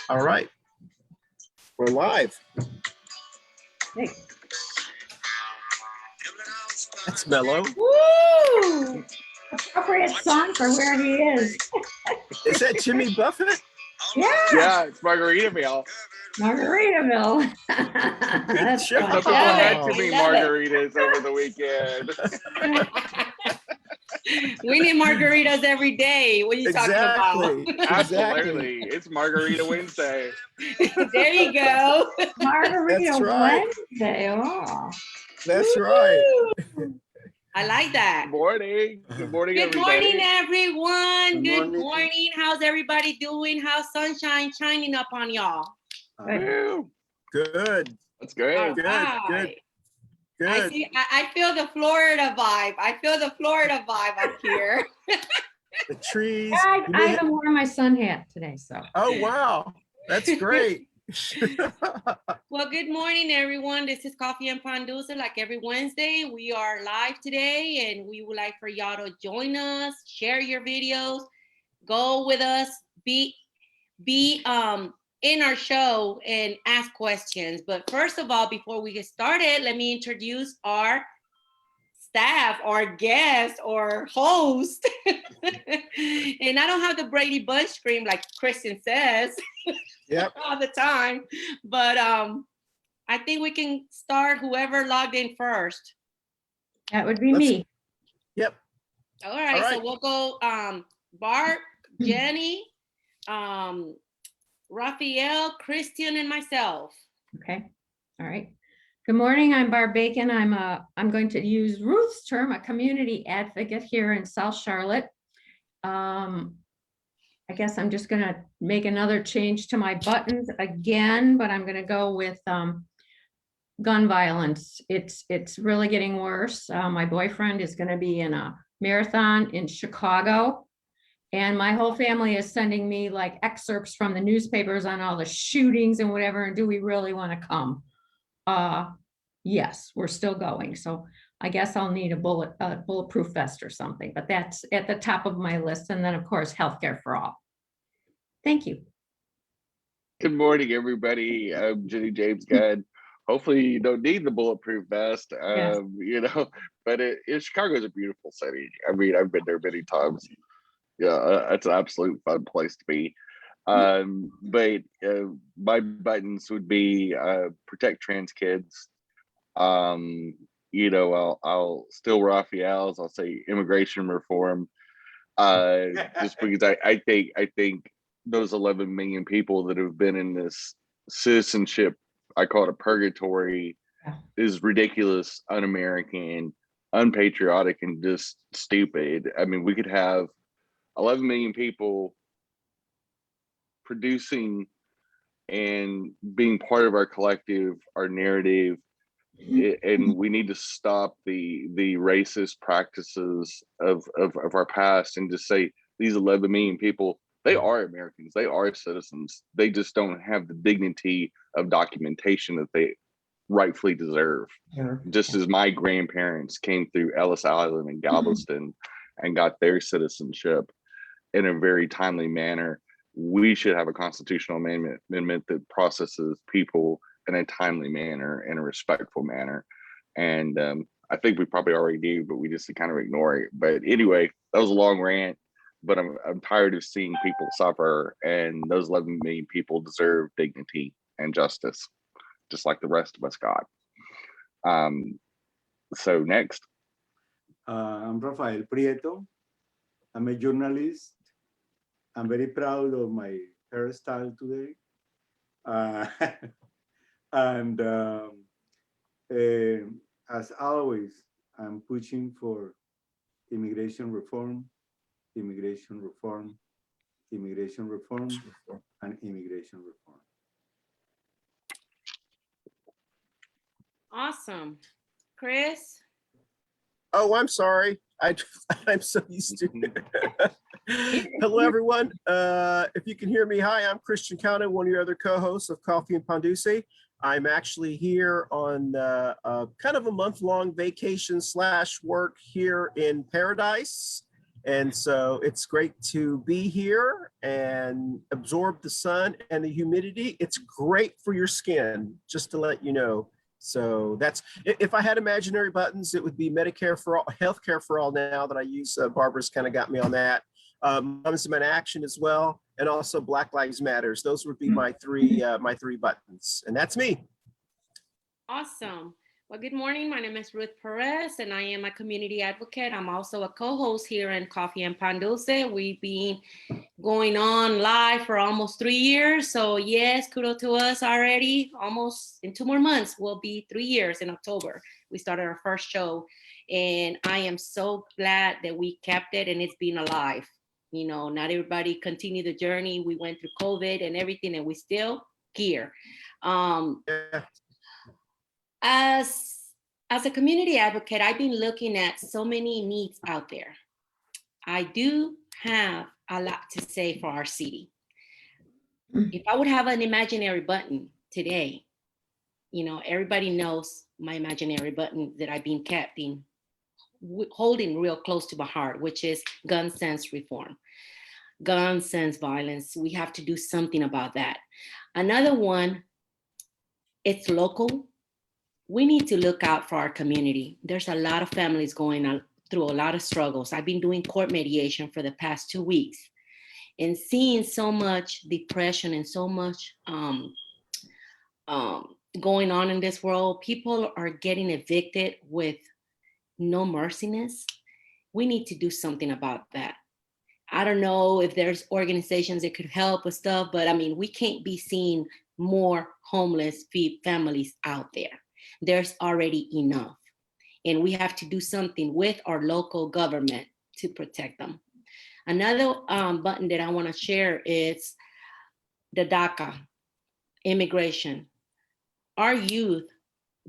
All right. We're live. Hey. That's mellow. Woo! Appropriate song for where he is. Is that Jimmy Buffett? Yeah. Yeah, it's Margaritaville. Margaritaville. That's show. Some people had too many margaritas over the weekend. We need margaritas every day. What are you talking about? Absolutely. It's Margarita Wednesday. There you go. Margarita That's right. Wednesday. Oh. That's right. I like that. Good morning. Good morning, Good everybody. morning, everyone. Good Good morning. How's everybody doing? How's sunshine shining up on y'all? Woo. Good. That's great. All Good. right. Good. I see. I feel the Florida vibe. I feel the Florida vibe up here. The trees. I even wore my sun hat today, so. Oh, wow. That's great. Well, good morning, everyone. This is Coffee and Pan Dulce. Like every Wednesday, we are live today, and we would like for y'all to join us, share your videos, go with us, be in our show and ask questions. But first of all, before we get started, let me introduce our staff, our guest, or host. And I don't have the Brady Bunch scream like Kristen says. Yep. All the time, but I think we can start whoever logged in first. That would be me. Yep. All right, so we'll go Bart, Jenny, Raphael, Christian, and myself. Okay. All right. Good morning. I'm Barb Bacon. I'm going to use Ruth's term, a community advocate here in South Charlotte. I guess I'm just going to make another change to my buttons again, but I'm going to go with gun violence. It's really getting worse. My boyfriend is going to be in a marathon in Chicago, and my whole family is sending me like excerpts from the newspapers on all the shootings and whatever. And do we really want to come? Yes, we're still going. So I guess I'll need a bulletproof vest or something, but that's at the top of my list. And then of course, healthcare for all. Thank you. Good morning, everybody. I'm Jenny-Jaymes. God, hopefully you don't need the bulletproof vest, Yes. you know, but Chicago's a beautiful city. I mean, I've been there many times. Yeah, it's an absolute fun place to be. But my buttons would be protect trans kids. You know, I'll steal Raphael's. I'll say immigration reform. Just because I think those 11 million people that have been in this citizenship, I call it a purgatory, is ridiculous, un-American, unpatriotic, and just stupid. I mean, we could have 11 million people producing and being part of our collective, our narrative, and we need to stop the racist practices of our past and just say these 11 million people, they are Americans, they are citizens, they just don't have the dignity of documentation that they rightfully deserve. Just as my grandparents came through Ellis Island and Galveston and got their citizenship in a very timely manner, we should have a constitutional amendment that processes people in a timely manner, in a respectful manner. And I think we probably already do, but we just kind of ignore it. But anyway, that was a long rant, but I'm tired of seeing people suffer, and those 11 million people deserve dignity and justice, just like the rest of us got. So next. I'm Raphael Prieto. I'm a journalist. I'm very proud of my hairstyle today. And as always, I'm pushing for immigration reform, immigration reform, immigration reform, and immigration reform. Awesome. Chris? Oh, I'm sorry. I'm so used to it. Hello, everyone. If you can hear me, hi, I'm Christian Count, one of your other co-hosts of Coffee and Pan Dulce. I'm actually here on kind of a month-long vacation / work here in Paradise. And so it's great to be here. and absorb the sun and the humidity. It's great for your skin, just to let you know. So that's, if I had imaginary buttons, it would be Medicare for all, healthcare for all now that I use. Barbara's kind of got me on that. Moms in Action as well, and also Black Lives Matters. Those would be my three buttons, and that's me. Awesome. Well, good morning. My name is Ruth Perez, and I am a community advocate. I'm also a co-host here in Coffee and Pan Dulce. We've been going on live for almost 3 years. So yes, kudos to us already. Almost in 2 more months, will be 3 years in October. We started our first show, and I am so glad that we kept it and it's been alive. You know, not everybody continued the journey. We went through COVID and everything, and we still here. Yeah. As a community advocate, I've been looking at so many needs out there. I do have a lot to say for our city. If I would have an imaginary button today, you know, everybody knows my imaginary button that I've been holding real close to my heart, which is gun sense reform. Gun sense violence. We have to do something about that. Another one, it's local. We need to look out for our community. There's a lot of families going through a lot of struggles. I've been doing court mediation for the past 2 weeks and seeing so much depression and so much going on in this world. People are getting evicted with no merciness. We need to do something about that. I don't know if there's organizations that could help with stuff, but I mean, we can't be seeing more homeless families out there. There's already enough. And we have to do something with our local government to protect them. Another button that I want to share is the DACA, immigration. Our youth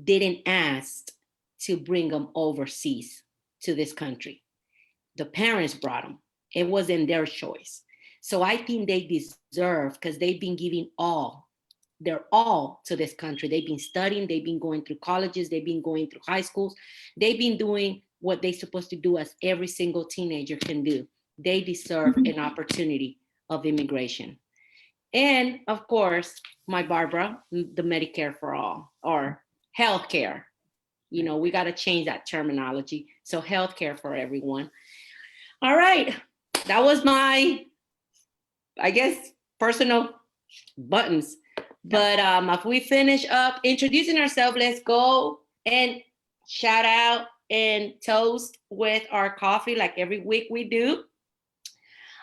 didn't ask to bring them overseas to this country. The parents brought them. It wasn't their choice. So I think they deserve, because they've been giving their all to this country. They've been studying, they've been going through colleges, they've been going through high schools. They've been doing what they're supposed to do, as every single teenager can do. They deserve an opportunity of immigration. And of course, my Barbara, the Medicare for all, or healthcare. You know, we got to change that terminology. So healthcare for everyone. All right, that was my, I guess, personal buttons. But if we finish up introducing ourselves, let's go and shout out and toast with our coffee like every week we do.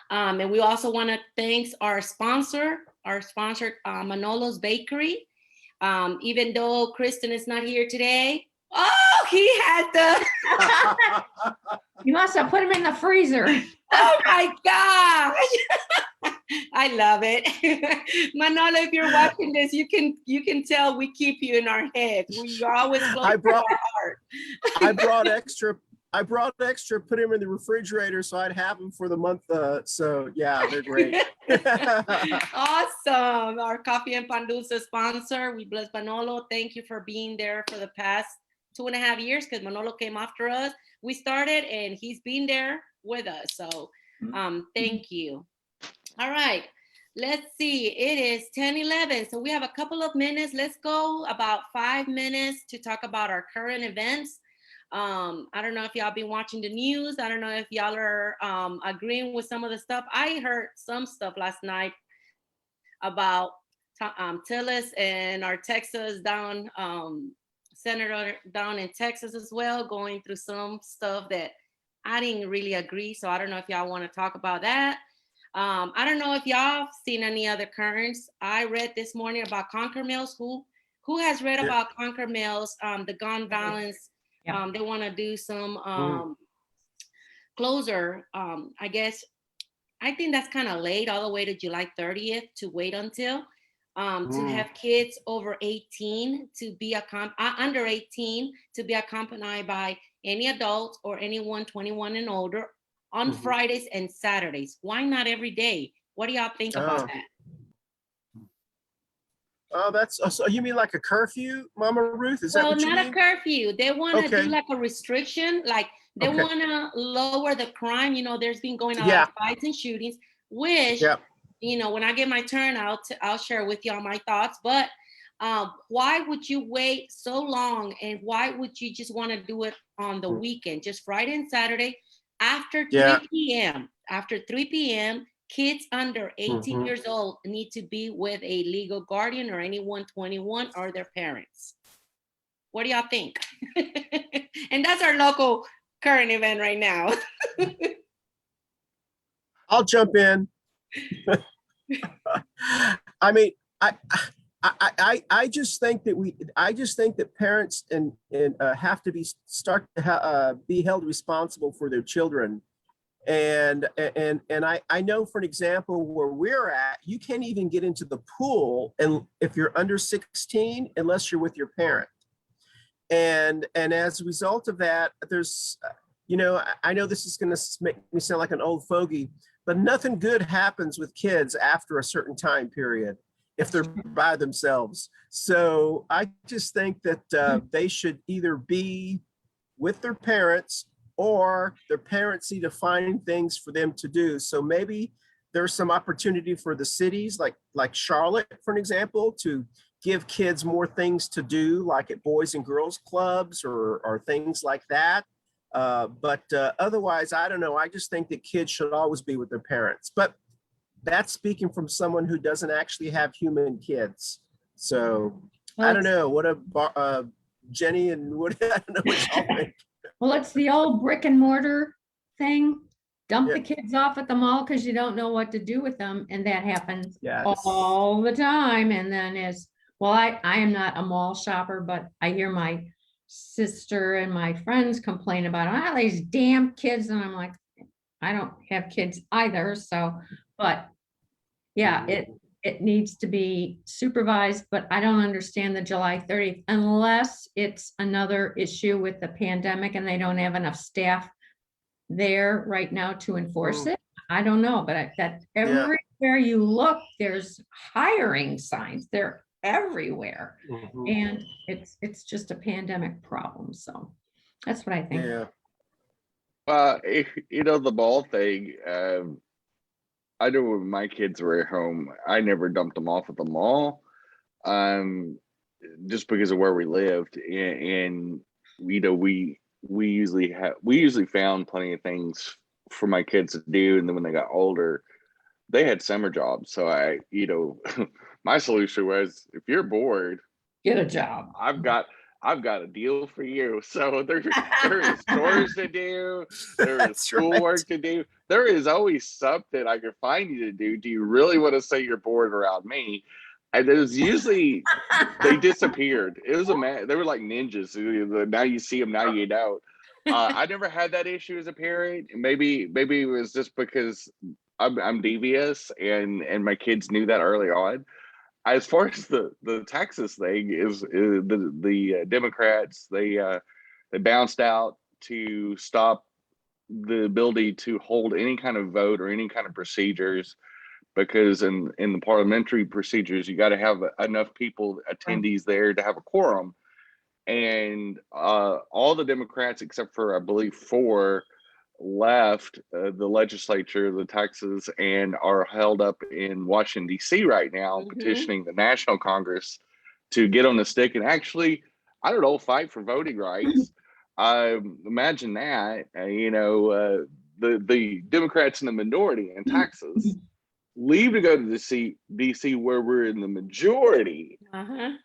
And we also want to thank our sponsor, Manolo's Bakery. Even though Kristen is not here today. Oh, he had the... You must have put him in the freezer. Oh my gosh. I love it. Manolo, if you're watching this, you can tell we keep you in our heads. We are always close to our heart. I brought extra, put him in the refrigerator so I'd have them for the month. So yeah, they're great. Awesome. Our Coffee and Pan Dulce sponsor. We bless Manolo. Thank you for being there for the past 2.5 years, because Manolo came after us. We started and he's been there with us. So thank you. All right, let's see. It is 10:11. So we have a couple of minutes. Let's go about 5 minutes to talk about our current events. I don't know if y'all been watching the news. I don't know if y'all are agreeing with some of the stuff. I heard some stuff last night about Tillis and our Texas down senator down in Texas as well, going through some stuff that I didn't really agree. So I don't know if y'all want to talk about that. I don't know if y'all seen any other currents. I read this morning about Concord Mills. Who has read about Concord Mills, the gun violence? They want to do some closure. I guess, I think that's kind of late, all the way to July 30th to wait until to have kids over 18 to be under 18 to be accompanied by any adult or anyone 21 and older on Fridays and Saturdays. Why not every day? What do y'all think about that? Oh, that's, so you mean like a curfew, Mama Ruth? Is that what you mean? Well, not a curfew. They want to do like a restriction, like they want to lower the crime. You know, there's been going a lot of fights and shootings, which when I get my turn, I'll share with y'all my thoughts. But why would you wait so long, and why would you just want to do it on the weekend, just Friday and Saturday after 3 p.m.? After 3 p.m., kids under 18 years old need to be with a legal guardian or anyone 21 or their parents. What do y'all think? And that's our local current event right now. I'll jump in. I mean, I just think that parents and have to be held responsible for their children. And I know, for an example, where we're at, you can't even get into the pool, and if you're under 16, unless you're with your parent. And as a result of that, there's, I know this is going to make me sound like an old fogey, but nothing good happens with kids after a certain time period if they're by themselves. So I just think that they should either be with their parents, or their parents need to find things for them to do. So maybe there's some opportunity for the cities like Charlotte, for an example, to give kids more things to do, like at Boys and Girls Clubs or things like that. But otherwise, I don't know. I just think that kids should always be with their parents. But that's speaking from someone who doesn't actually have human kids. So I don't know. What Jenny and what I don't know what y'all think. Well, it's the old brick and mortar thing. Dump the kids off at the mall because you don't know what to do with them. And that happens all the time. And then I am not a mall shopper, but I hear my sister and my friends complain about these damn kids. And I'm like, I don't have kids either. So, but yeah, it needs to be supervised, but I don't understand the July 30th unless it's another issue with the pandemic and they don't have enough staff there right now to enforce it. I don't know, but that everywhere you look, there's hiring signs. They're everywhere. And it's just a pandemic problem. So that's what I think. Yeah. The mall thing, I know when my kids were at home, I never dumped them off at the mall, just because of where we lived. And we usually found plenty of things for my kids to do. And then when they got older, they had summer jobs. So my solution was, if you're bored, get a job. I've got a deal for you. So there is chores to do, there is schoolwork to do. There is always something I can find you to do. Do you really want to say you're bored around me? And it was usually they disappeared. It was they were like ninjas. Now you see them, now you know. I never had that issue as a parent. Maybe it was just because I'm devious and my kids knew that early on. As far as the Texas thing is the Democrats, they bounced out to stop the ability to hold any kind of vote or any kind of procedures, because in the parliamentary procedures, you got to have enough people, attendees there to have a quorum. And all the Democrats, except for, I believe, 4, left the legislature, the Texas, and are held up in Washington, D.C. right now, petitioning the National Congress to get on the stick and actually, I don't know, fight for voting rights. Imagine that. The Democrats in the minority in Texas leave to go to D.C. where we're in the majority. And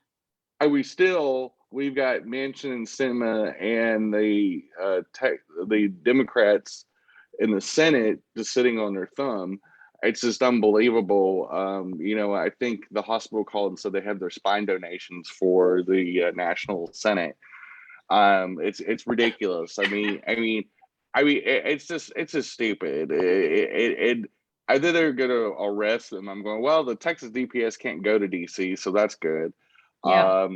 we've got Manchin and Sinema and the Democrats in the Senate just sitting on their thumb. It's just unbelievable. I think the hospital called and said they have their spine donations for the National Senate. It's ridiculous. I mean, it's just stupid. Either they're going to arrest them. I'm going, well, the Texas DPS can't go to DC, so that's good. Yeah.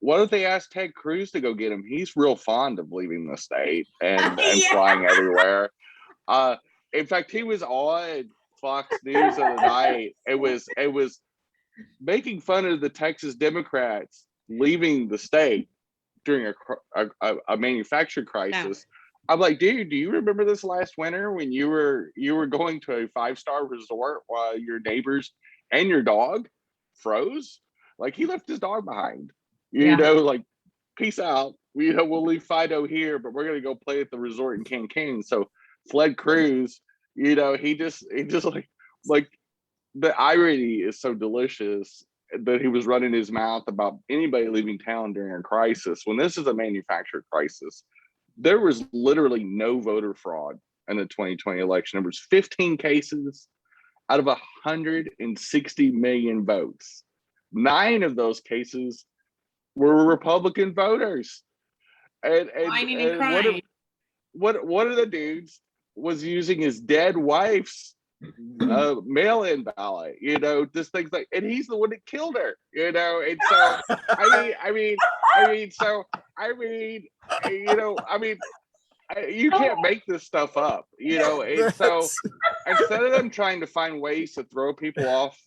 What if they ask Ted Cruz to go get him? He's real fond of leaving the state and flying everywhere. In fact, he was on Fox News the other night. It was making fun of the Texas Democrats leaving the state during a manufacturing crisis. I'm like, dude, do you remember this last winter when you were going to a 5-star resort while your neighbors and your dog froze? Like, he left his dog behind. You Yeah. know, like, peace out. We'll leave Fido here, but we're gonna go play at the resort in Cancun. So Fled Cruz, he just like the irony is so delicious that he was running his mouth about anybody leaving town during a crisis when this is a manufactured crisis. There was literally no voter fraud in the 2020 election. There was 15 cases out of 160 million votes. 9 of those cases were Republican voters. And Whining and crying. one of the dudes was using his dead wife's mail-in ballot, just things like, and he's the one that killed her, and so you can't make this stuff up, and so instead of them trying to find ways to throw people off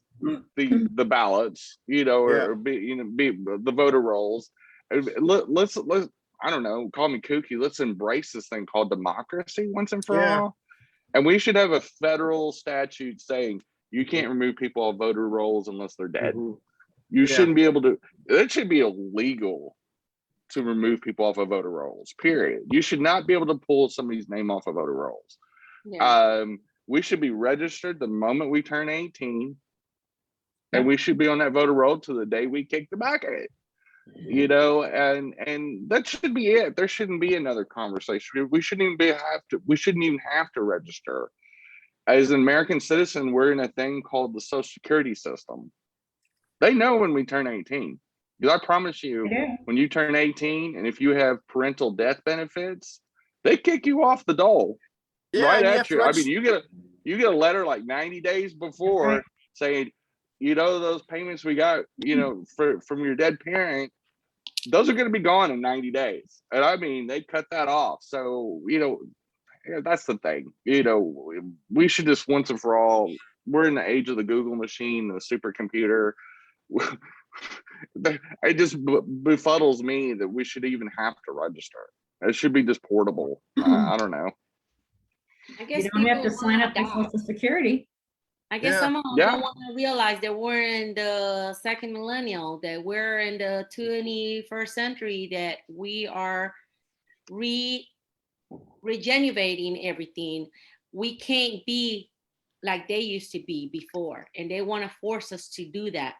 the ballots, or be the voter rolls, let's I don't know, call me kooky, let's embrace this thing called democracy once and for all. And we should have a federal statute saying you can't remove people off voter rolls unless they're dead. You shouldn't be able to, it should be illegal to remove people off of voter rolls, period. You should not be able to pull somebody's name off of voter rolls. We should be registered the moment we turn 18, and we should be on that voter roll till the day we kick the back of it. And that should be it. There shouldn't be another conversation. We shouldn't even have to register. As an American citizen, we're in a thing called the Social Security system. They know when we turn 18. Because I promise you, when you turn 18, and if you have parental death benefits, they kick you off the dole right at you. I mean, you get a letter like 90 days before saying, those payments we got, from your dead parent, those are going to be gone in 90 days. And I mean, they cut that off. So, that's the thing. We should just once and for all, we're in the age of the Google machine, the supercomputer. It just befuddles me that we should even have to register. It should be just portable. I don't know. I guess you don't have to sign up for Social Security. I guess some of them don't want to realize that we're in the second millennial, that we're in the 21st century, that we are regenerating everything. We can't be like they used to be before, and they want to force us to do that.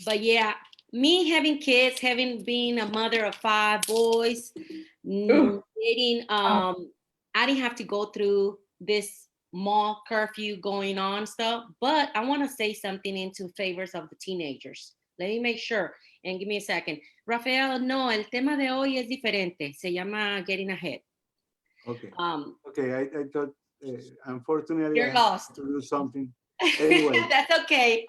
But yeah, me having kids, being a mother of 5 boys, dating, I didn't have to go through this mall curfew going on stuff, but I want to say something into favors of the teenagers. Let me make sure, and give me a second. Raphael, no, el tema de hoy es diferente. Se llama Getting Ahead. Okay. I thought, unfortunately, you're lost. To do something. Anyway, that's okay.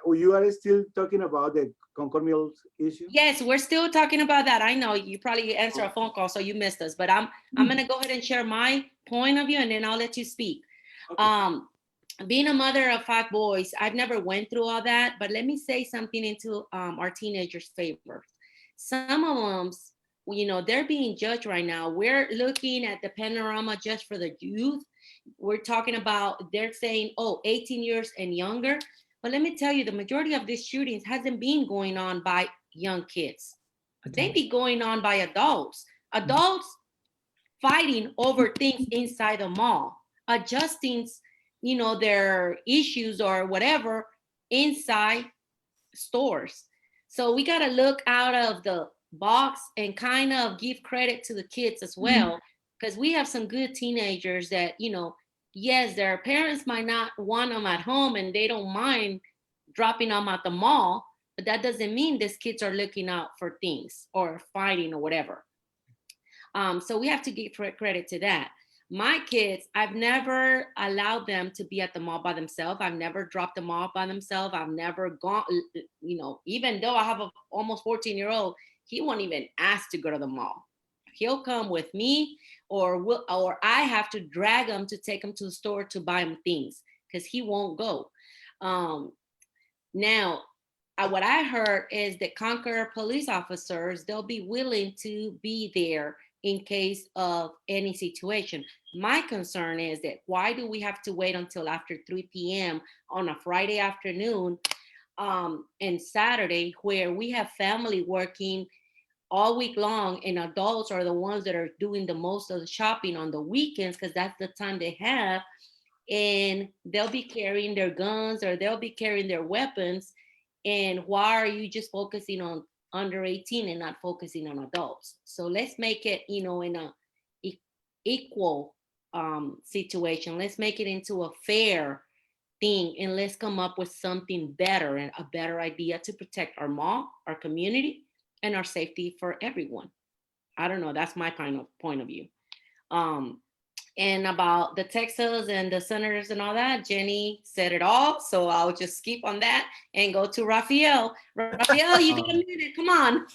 You are still talking about the Concord Mills issue? Yes, we're still talking about that. I know you probably answered a phone call, so you missed us. But I'm gonna go ahead and share my point of view, and then I'll let you speak. Okay. Being a mother of 5 boys, I've never went through all that. But let me say something into our teenagers' favor. Some of them, they're being judged right now. We're looking at the panorama just for the youth. We're talking about, they're saying, 18 years and younger. But let me tell you, the majority of these shootings hasn't been going on by young kids. They be going on by adults. Adults fighting over things inside the mall, adjusting, their issues or whatever inside stores. So we got to look out of the box and kind of give credit to the kids as well, because we have some good teenagers that, yes, their parents might not want them at home and they don't mind dropping them at the mall, but that doesn't mean these kids are looking out for things or fighting or whatever. So we have to give credit to that. My kids, I've never allowed them to be at the mall by themselves. I've never dropped them off by themselves. I've never gone, even though I have a almost 14-year-old, he won't even ask to go to the mall. He'll come with me, or I have to drag him to take him to the store to buy him things because he won't go. Now, what I heard is that Concord police officers, they'll be willing to be there in case of any situation. My concern is that why do we have to wait until after 3 p.m. on a Friday afternoon and Saturday, where we have family working all week long, and adults are the ones that are doing the most of the shopping on the weekends because that's the time they have, and they'll be carrying their guns or they'll be carrying their weapons. And why are you just focusing on under 18 and not focusing on adults? So let's make it, in a equal situation. Let's make it into a fair thing, and let's come up with something better and a better idea to protect our mall, our community, and our safety for everyone. I don't know. That's my point of view. And about the Texas and the senators and all that, Jenny said it all. So I'll just skip on that and go to Raphael. Raphael, you got a minute. Come on.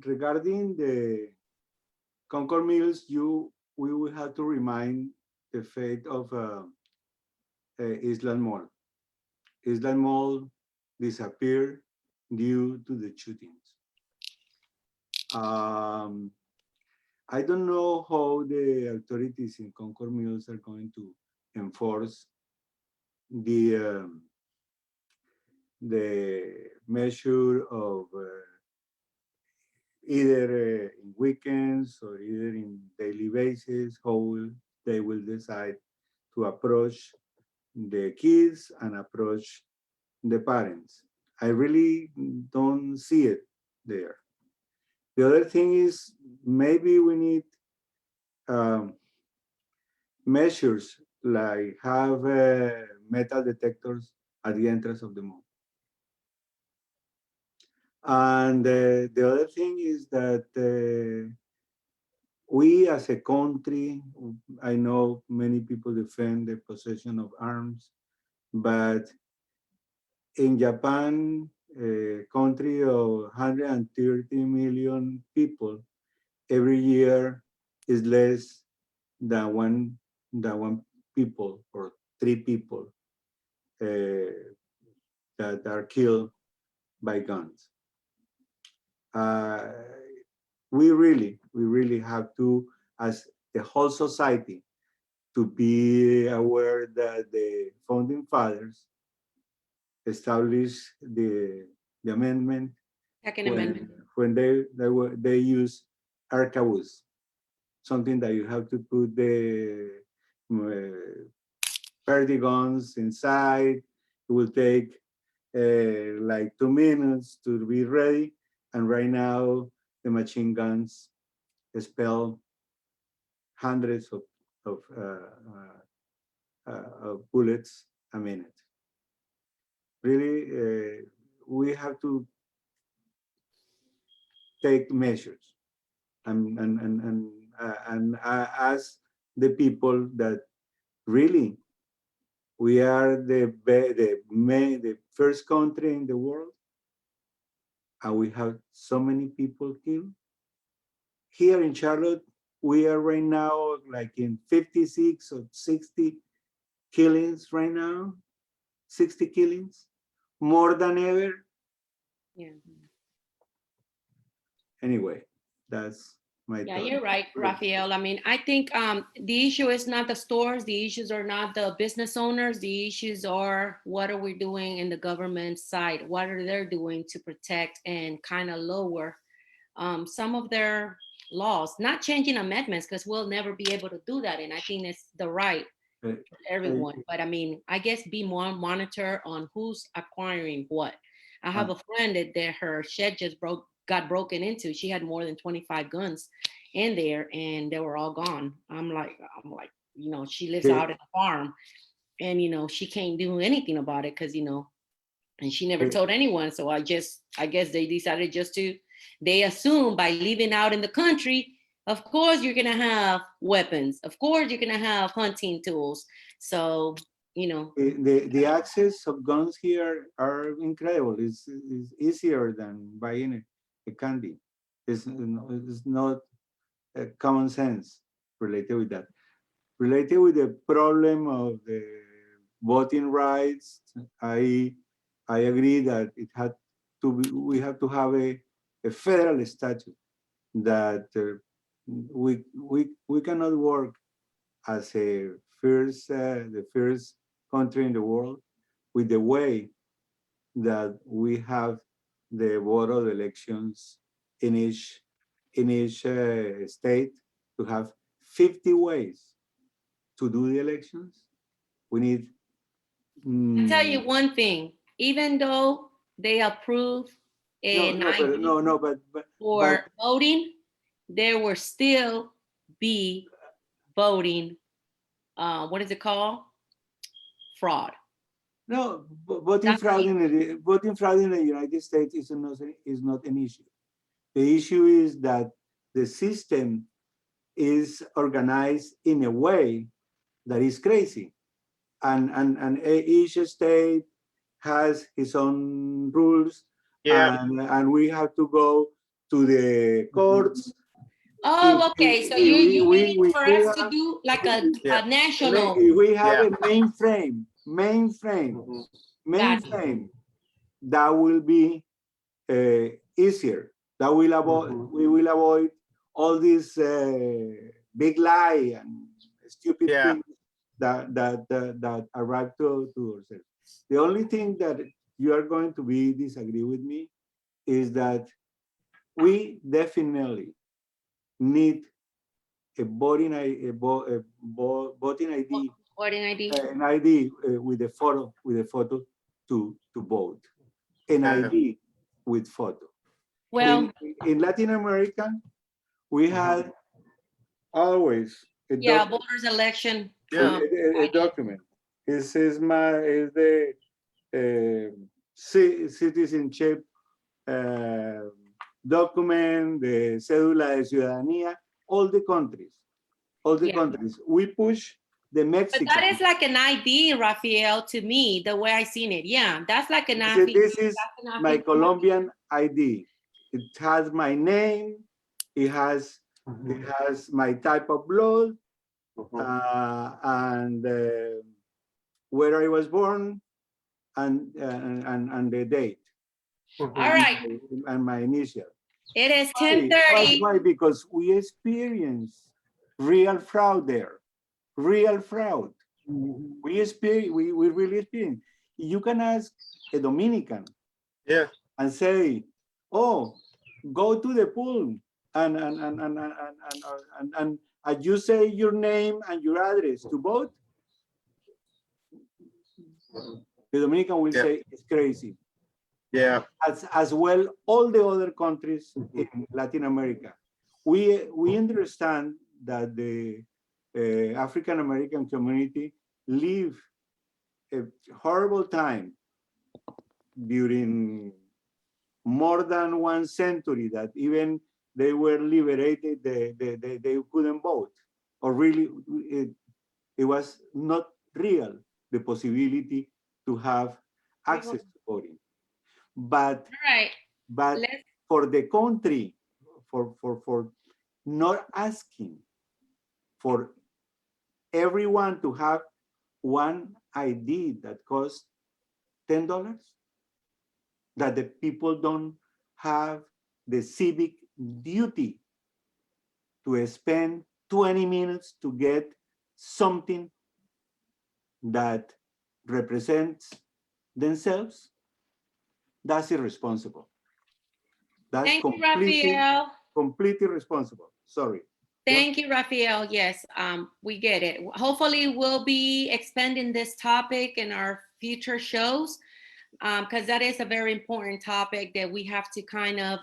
Regarding the Concord Mills, we will have to remind the fate of Island Mall. Island Mall disappeared due to the shootings. I don't know how the authorities in Concord Mills are going to enforce the measure of either in weekends or either in daily basis, how they will decide to approach the kids and approach the parents. I really don't see it there. The other thing is maybe we need measures like have metal detectors at the entrance of the mall. And the other thing is that we as a country, I know many people defend the possession of arms, but in Japan, a country of 130 million people, every year is less than one people or 3 people that are killed by guns. We really have to, as the whole society, to be aware that the founding fathers established the amendment Second Amendment. when they use arquebus, something that you have to put the perdigons inside. It will take like 2 minutes to be ready. And right now, the machine guns expel hundreds of bullets a minute. Really, we have to take measures and ask the people that really we are the first country in the world, and we have so many people killed. Here in Charlotte, we are right now like in 56 or 60 killings right now, 60 killings, more than ever. Yeah. Anyway, that's my Yeah, thought. you're right, Raphael. I mean, I think the issue is not the stores. The issues are not the business owners. The issues are what are we doing in the government side? What are they doing to protect and kind of lower some of their laws? Not changing amendments, because we'll never be able to do that. And I think it's the right for everyone. But I mean, I guess be more monitor on who's acquiring what. I have a friend that her shed just got broken into. She had more than 25 guns in there, and they were all gone. I'm like, she lives out in a farm, and she can't do anything about it because and she never told anyone. So I guess they decided they assume by living out in the country, of course you're gonna have weapons, of course you're gonna have hunting tools. So the access of guns here are incredible. It's easier than buying a candy. It's not common sense related with that. Related with the problem of the voting rights, I agree that it we have to have a federal statute that we cannot work as the first country in the world with the way that we have the board of elections in each state to have 50 ways to do the elections. We need. I'll tell you one thing, even though they approve for voting, there will still be voting, what is it called? Fraud. No, voting fraud in the United States is not an issue. The issue is that the system is organized in a way that is crazy, and each state has its own rules, and we have to go to the courts. Oh, okay. So you mean for us to do like a national? We have a mainframe, that will be easier. That will avoid. We will avoid all these big lie and stupid things that arrive to ourselves. The only thing that you are going to disagree with me is that we definitely need a voting ID, an ID with a photo to vote, an ID with photo. Well, in Latin America, we had always voters election. A document. Is the citizenship document, the cédula de ciudadanía, all the countries. We push the Mexican. But that is like an ID, Raphael, to me, the way I seen it. Yeah, that's like an ID. This is my Colombian ID. It has my name. It has my type of blood, and where I was born, and the date. All right. And my initial. It is 10:30. Why? Because we experience real fraud there. Real fraud. We really experience. You can ask a Dominican. And say, oh, go to the pool and you say your name and your address to vote. The Dominican will say it's crazy. As well, all the other countries in Latin America. We understand that the African American community live a horrible time during more than 1 century, that even they were liberated, they couldn't vote, or really it was not real, the possibility to have access to voting. But for the country, for not asking for everyone to have one ID that costs $10, that the people don't have the civic duty to spend 20 minutes to get something that represents themselves, that's irresponsible. That's completely irresponsible. Sorry. Thank you, Raphael. Yes, we get it. Hopefully we'll be expanding this topic in our future shows, because that is a very important topic that we have to kind of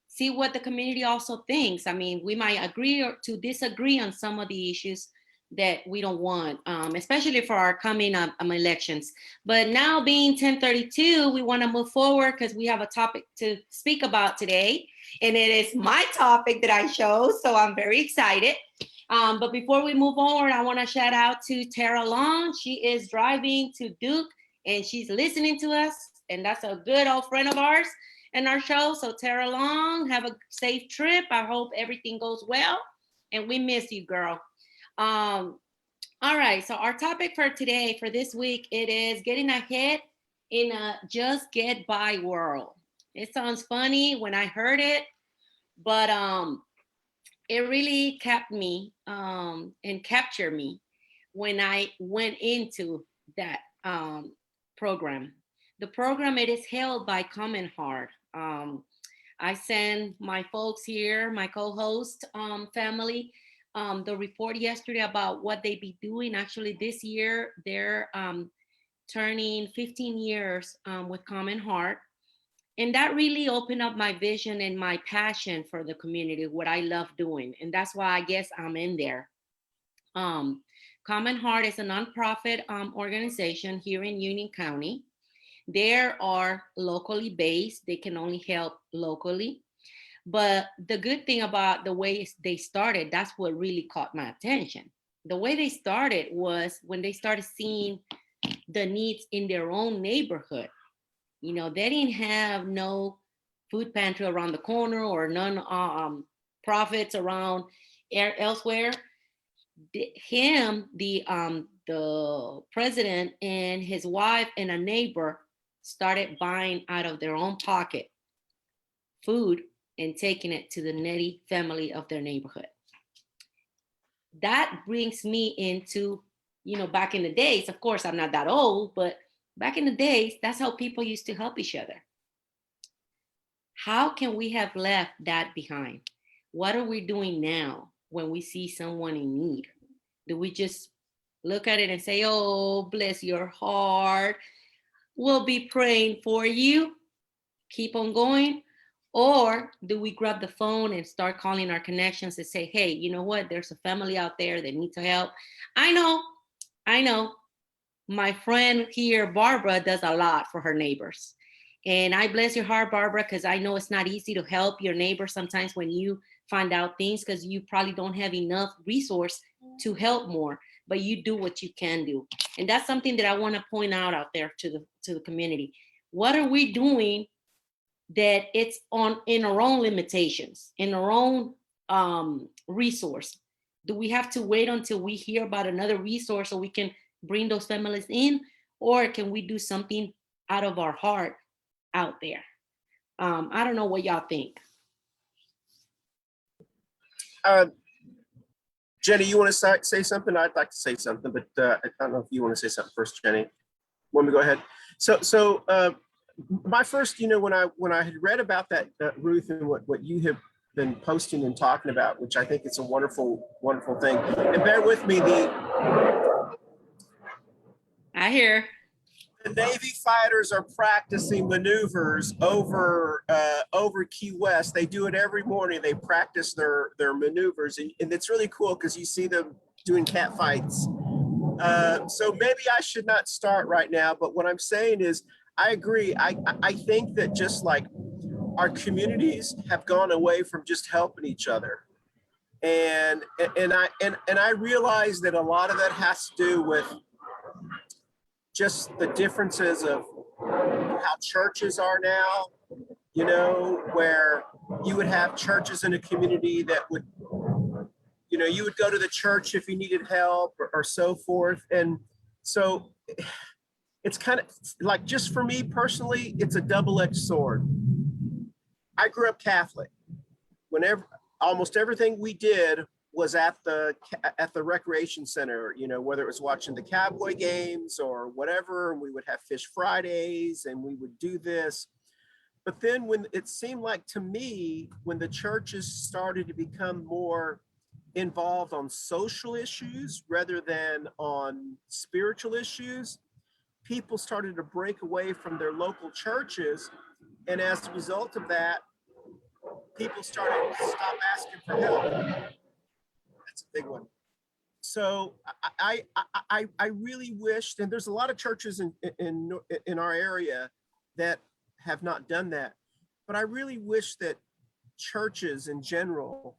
see what the community also thinks. I mean, we might agree or to disagree on some of the issues that we don't want, especially for our coming elections. But now being 10:32, we want to move forward because we have a topic to speak about today. And it is my topic that I chose, so I'm very excited. But before we move forward, I want to shout out to Tara Long. She is driving to Duke, and she's listening to us. And that's a good old friend of ours in our show. So Tara Long, have a safe trip. I hope everything goes well. And we miss you, girl. All right, so our topic for today, for this week, it is getting ahead in a just get by world. It sounds funny when I heard it, but it really kept me and captured me when I went into that program. The program, it is held by Common Heart. I sent my folks here, my co-host family, the report yesterday about what they be doing. Actually, this year they're turning 15 years with Common Heart. And that really opened up my vision and my passion for the community, what I love doing. And that's why I guess I'm in there. Common Heart is a nonprofit organization here in Union County. They are locally based. They can only help locally. But the good thing about the way they started, that's what really caught my attention. The way they started was when they started seeing the needs in their own neighborhood. You know, they didn't have no food pantry around the corner or none profits around elsewhere. The president and his wife and a neighbor started buying out of their own pocket food and taking it to the needy family of their neighborhood. That brings me into, you know, back in the days, of course, I'm not that old, but back in the days, that's how people used to help each other. How can we have left that behind? What are we doing now when we see someone in need? Do we just look at it and say, oh, bless your heart, we'll be praying for you, keep on going? Or do we grab the phone and start calling our connections and say, hey, you know what? There's a family out there that needs help. I know. My friend here, Barbara, does a lot for her neighbors. And I bless your heart, Barbara, because I know it's not easy to help your neighbor sometimes when you find out things, because you probably don't have enough resource to help more, but you do what you can do. And that's something that I want to point out there to the community. What are we doing that it's in our own limitations, in our own resource? Do we have to wait until we hear about another resource so we can bring those families in, or can we do something out of our heart out there? I don't know what y'all think. Jenny, you want to say something? I'd like to say something, but I don't know if you want to say something first, Jenny. Want me to go ahead? So my first, you know, when I had read about that, Ruth, and what you have been posting and talking about, which I think it's a wonderful, wonderful thing. And bear with me, I hear. The Navy fighters are practicing maneuvers over Key West. They do it every morning. They practice their maneuvers, and it's really cool because you see them doing cat fights. So maybe I should not start right now, but what I'm saying is I agree. I think that just like our communities have gone away from just helping each other. And I realize that a lot of that has to do with just the differences of how churches are now, you know, where you would have churches in a community that would, you know, you would go to the church if you needed help or so forth. And so it's kind of like, just for me personally, it's a double-edged sword. I grew up Catholic. Whenever, almost everything we did was at the recreation center, you know, whether it was watching the Cowboy games or whatever, and we would have Fish Fridays and we would do this. But then when it seemed like to me, when the churches started to become more involved on social issues rather than on spiritual issues, people started to break away from their local churches. And as a result of that, people started to stop asking for help. That's a big one. So I really wished, and there's a lot of churches in our area that have not done that, but I really wish that churches in general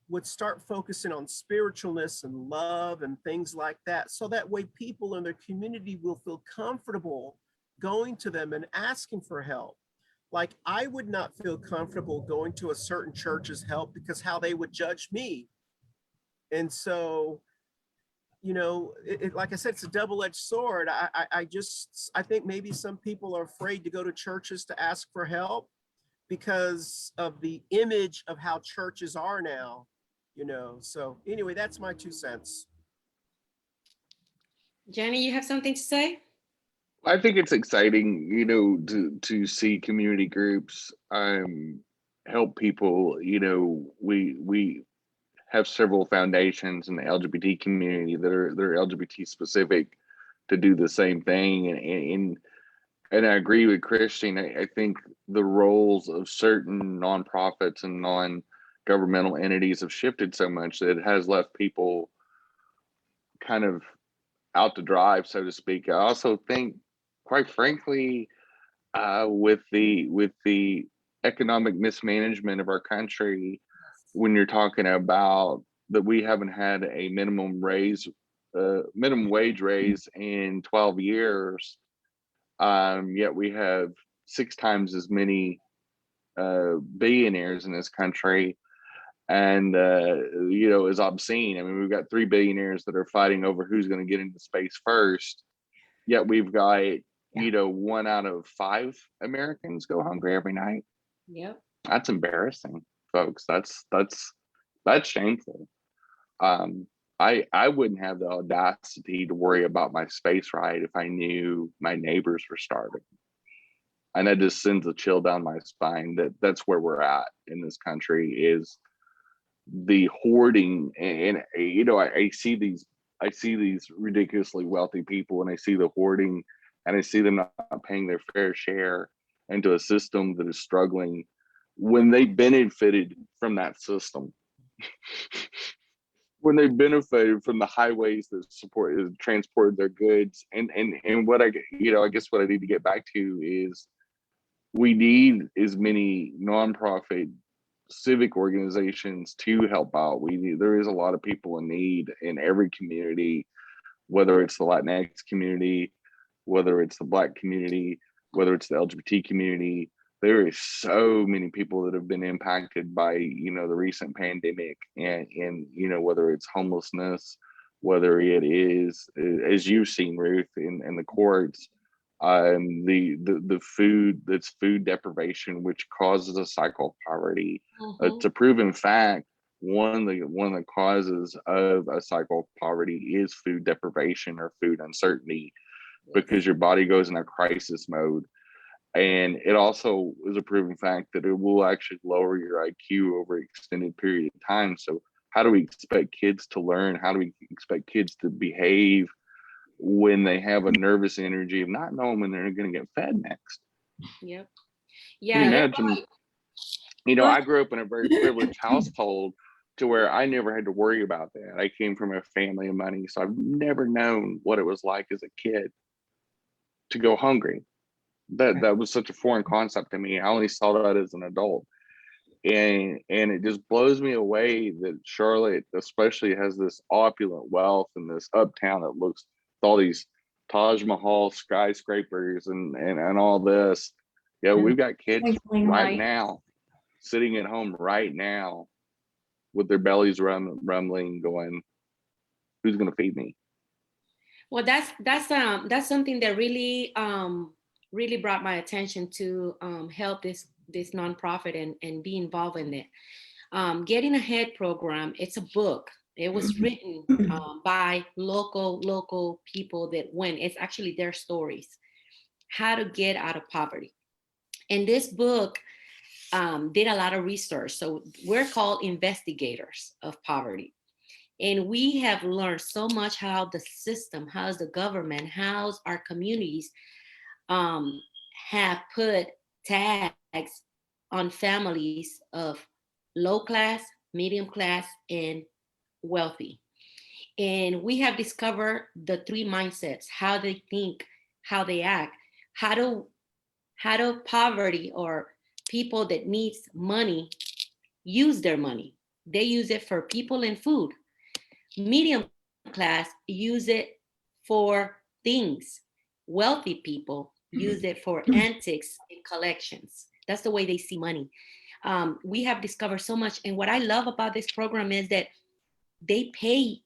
would start focusing on spiritualness and love and things like that, so that way people in their community will feel comfortable going to them and asking for help. Like, I would not feel comfortable going to a certain church's help because how they would judge me. And so, you know, like I said, it's a double-edged sword. I think maybe some people are afraid to go to churches to ask for help. because of the image of how churches are now, you know. So anyway, that's my 2 cents. Jenny, you have something to say? I think it's exciting, you know, to see community groups help people. You know, we have several foundations in the LGBT community that are LGBT specific to do the same thing, and I agree with Christine. I think the roles of certain nonprofits and non-governmental entities have shifted so much that it has left people kind of out to dry, so to speak. I also think, quite frankly, with the economic mismanagement of our country, when you're talking about that we haven't had a minimum wage raise in 12 years, yet we have 6 times as many billionaires in this country, and you know, is obscene. I mean, we've got 3 billionaires that are fighting over who's going to get into space first, yet we've got, you know, 1 out of 5 Americans go hungry every night. Yep. That's embarrassing, folks. That's shameful. I wouldn't have the audacity to worry about my space ride if I knew my neighbors were starving. And that just sends a chill down my spine. That's where we're at in this country, is the hoarding. And you know, I see these ridiculously wealthy people, and I see the hoarding, and I see them not paying their fair share into a system that is struggling when they benefited from that system. When they benefited from the highways that transported their goods. And what I guess what I need to get back to is, we need as many nonprofit civic organizations to help out. There is a lot of people in need in every community, whether it's the Latinx community, whether it's the Black community, whether it's the LGBT community. There is so many people that have been impacted by, you know, the recent pandemic, and you know, whether it's homelessness, whether it is, as you've seen, Ruth, in the courts, the food deprivation, which causes a cycle of poverty. It's a proven fact. One of the causes of a cycle of poverty is food deprivation or food uncertainty, because your body goes in a crisis mode. And it also is a proven fact that it will actually lower your IQ over an extended period of time. So how do we expect kids to learn? How do we expect kids to behave when they have a nervous energy of not knowing when they're going to get fed next? Yep. Yeah. Can you imagine? You know, I grew up in a very privileged household to where I never had to worry about that. I came from a family of money, so I've never known what it was like as a kid to go hungry. That was such a foreign concept to me. I only saw that as an adult. And it just blows me away that Charlotte especially has this opulent wealth and this uptown that looks with all these Taj Mahal skyscrapers and all this. Yeah, we've got kids right now sitting at home right now with their bellies rumbling, going, who's going to feed me? Well, that's something that really really brought my attention to help this nonprofit and be involved in it. Getting Ahead program, it's a book. It was written by local people that went. It's actually their stories, how to get out of poverty. And this book did a lot of research. So we're called investigators of poverty. And we have learned so much how the system, how's the government, how's our communities have put tags on families of low class, medium class, and wealthy. And we have discovered the 3 mindsets, how they think, how they act, how do poverty or people that needs money use their money. They use it for people and food. Medium class use it for things. Wealthy people use it for antics and collections. That's the way they see money. We have discovered so much. And what I love about this program is that they pay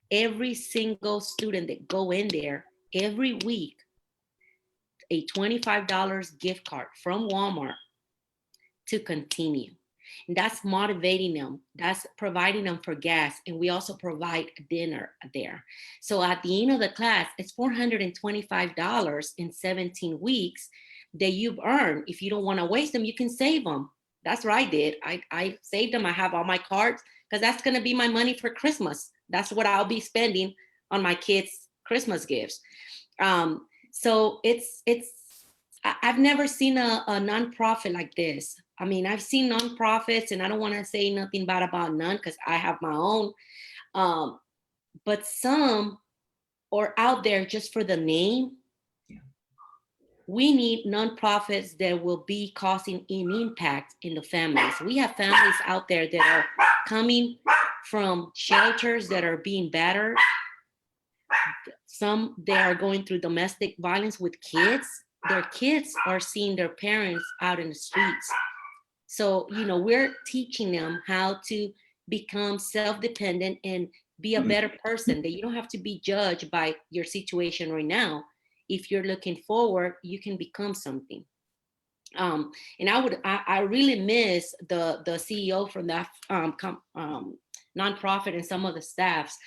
every single student that go in there every week a $25 gift card from Walmart to continue. And that's motivating them. That's providing them for gas. And we also provide dinner there. So at the end of the class, it's $425 in 17 weeks that you've earned. If you don't want to waste them, you can save them. That's what I did. I saved them. I have all my cards because that's going to be my money for Christmas. That's what I'll be spending on my kids' Christmas gifts. So I've never seen a nonprofit like this. I mean, I've seen nonprofits, and I don't want to say nothing bad about none because I have my own. But some are out there just for the name. Yeah. We need nonprofits that will be causing an impact in the families. We have families out there that are coming from shelters that are being battered. Some they are going through domestic violence with kids. Their kids are seeing their parents out in the streets. So, we're teaching them how to become self-dependent and be a better person, that you don't have to be judged by your situation right now. If you're looking forward, you can become something. And I really miss the CEO from that nonprofit and some of the staffs,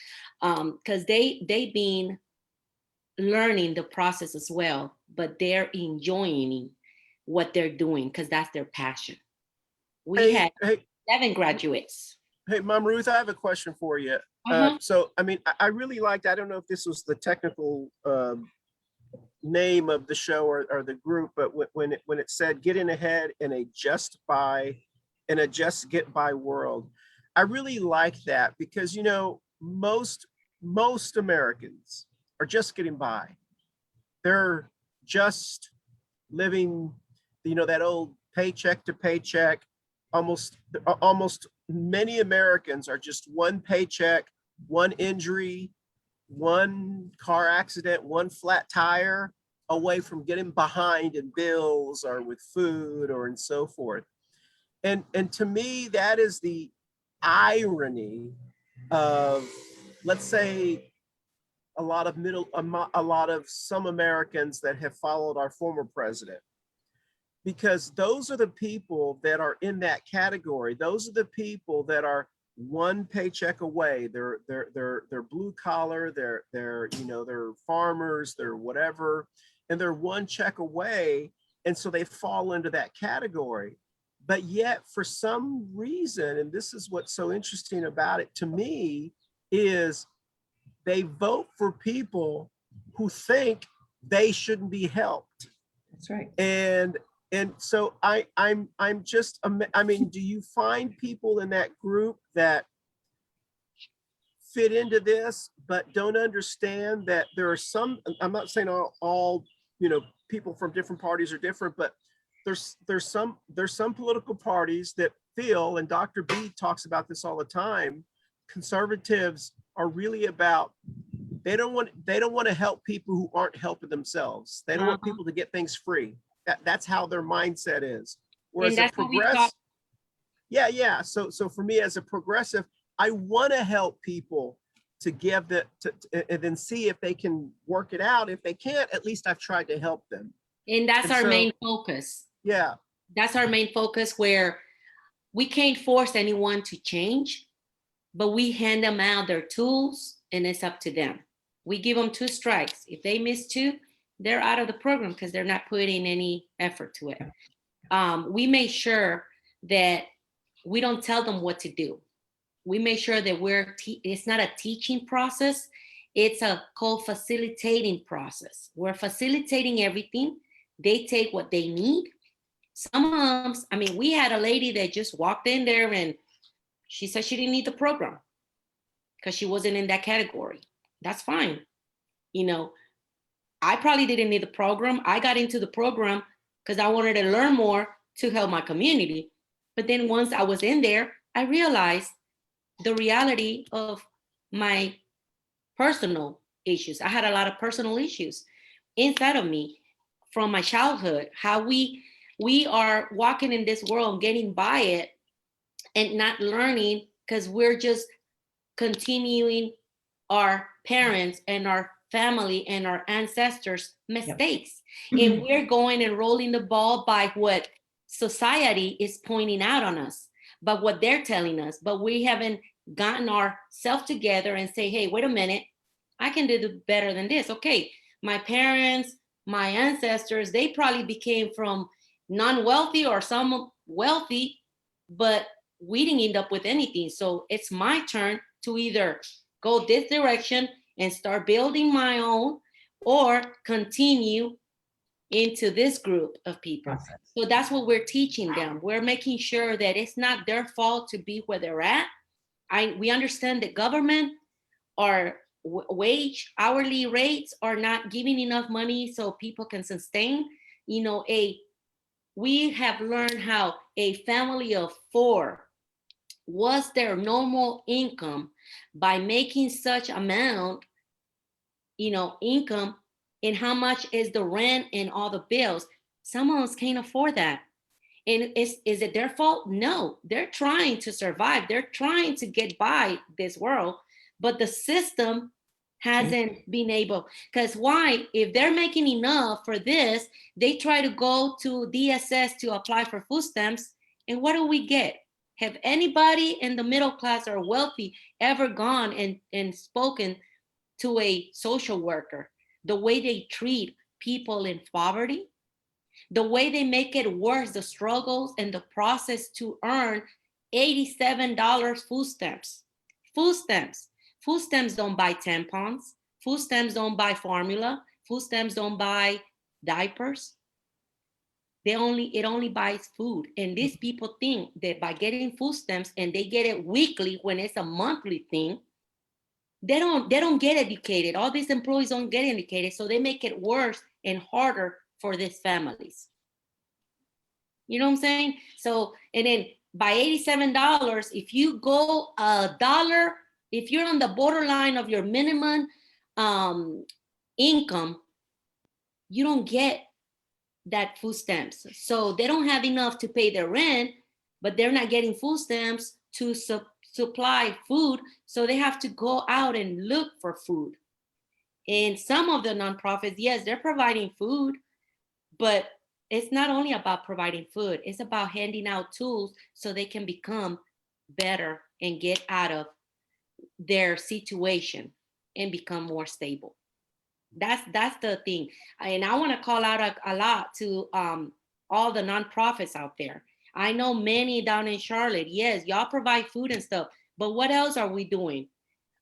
because they've been learning the process as well, but they're enjoying what they're doing because that's their passion. We had 7 graduates. Hey, Mom Ruth, I have a question for you. So, I mean, I really liked, I don't know if this was the technical name of the show or the group, but when it said getting ahead in a just get by world, I really like that because, most Americans are just getting by. They're just living, that old paycheck to paycheck. Almost many Americans are just one paycheck, one injury, one car accident, one flat tire away from getting behind in bills or with food or and so forth. And to me, that is the irony of, let's say, a lot of some Americans that have followed our former president. Because those are the people that are in that category. Those are the people that are one paycheck away. They're blue collar. They're farmers. They're whatever, and they're one check away. And so they fall into that category. But yet, for some reason, and this is what's so interesting about it to me, is they vote for people who think they shouldn't be helped. That's right. And so I'm just, I mean, do you find people in that group that fit into this, but don't understand that there are some, I'm not saying all people from different parties are different, but there's some political parties that feel, and Dr. B talks about this all the time, conservatives are really about, they don't want to help people who aren't helping themselves. They don't want people to get things free. That's how their mindset is. Whereas a progressive, yeah. So for me as a progressive, I want to help people to give and then see if they can work it out. If they can't, at least I've tried to help them. And that's our main focus. Yeah. That's our main focus, where we can't force anyone to change, but we hand them out their tools and it's up to them. We give them 2 strikes. If they miss 2, they're out of the program because they're not putting any effort to it. We make sure that we don't tell them what to do. We make sure that it's not a teaching process. It's a co-facilitating process. We're facilitating everything. They take what they need. Some moms, I mean, we had a lady that just walked in there and she said she didn't need the program because she wasn't in that category. That's fine. I probably didn't need the program. I got into the program because I wanted to learn more to help my community. But then once I was in there, I realized the reality of my personal issues. I had a lot of personal issues inside of me from my childhood, how we are walking in this world, getting by it and not learning because we're just continuing our parents and our family and our ancestors' mistakes. Yep. And we're going and rolling the ball by what society is pointing out on us, but what they're telling us, but we haven't gotten ourselves together and say, hey, wait a minute, I can do better than this. Okay, my parents, my ancestors, they probably became from non-wealthy or some wealthy, but we didn't end up with anything. So it's my turn to either go this direction and start building my own, or continue into this group of people. So that's what we're teaching them. We're making sure that it's not their fault to be where they're at. We understand that government or wage hourly rates are not giving enough money so people can sustain. We have learned how a family of 4 was their normal income by making such amount, income, and how much is the rent and all the bills. Some of us can't afford that. And is it their fault? No, they're trying to survive. They're trying to get by this world, but the system hasn't been able. Because why? If they're making enough for this, they try to go to DSS to apply for food stamps. And what do we get? Have anybody in the middle class or wealthy ever gone and spoken to a social worker? The way they treat people in poverty, the way they make it worse, the struggles and the process to earn $87 food stamps. Food stamps. Food stamps don't buy tampons. Food stamps don't buy formula. Food stamps don't buy diapers. It only buys food. And these people think that by getting food stamps, and they get it weekly when it's a monthly thing, they don't get educated. All these employees don't get educated, so they make it worse and harder for these families. You know what I'm saying? So, and then by $87, if you go $1, if you're on the borderline of your minimum income, you don't get that food stamps. So they don't have enough to pay their rent, but they're not getting food stamps to supply food. So they have to go out and look for food. And some of the nonprofits, yes, they're providing food, but it's not only about providing food, it's about handing out tools so they can become better and get out of their situation and become more stable. That's the thing. And I want to call out a lot to all the nonprofits out there. I know many down in Charlotte. Yes, y'all provide food and stuff, but what else are we doing?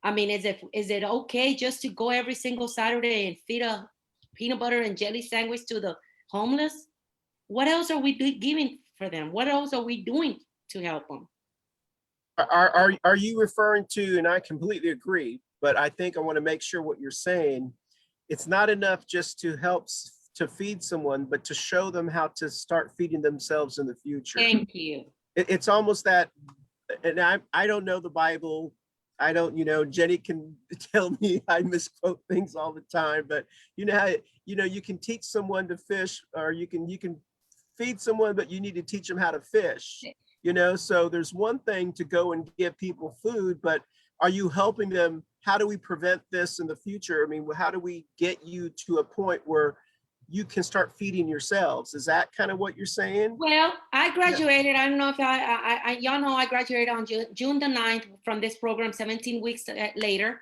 I mean, is it okay just to go every single Saturday and feed a peanut butter and jelly sandwich to the homeless? What else are we giving for them? What else are we doing to help them? Are you referring to, and I completely agree, but I think I want to make sure what you're saying, it's not enough just to help to feed someone, but to show them how to start feeding themselves in the future. Thank you. It's almost that, and I don't know the Bible. I don't, Jenny can tell me I misquote things all the time, but you can teach someone to fish, or you can feed someone, but you need to teach them how to fish, so there's one thing to go and give people food, but are you helping them? How do we prevent this in the future? I mean, how do we get you to a point where you can start feeding yourselves? Is that kind of what you're saying? Well, I graduated. I don't know if y'all know I graduated on June the 9th from this program, 17 weeks later.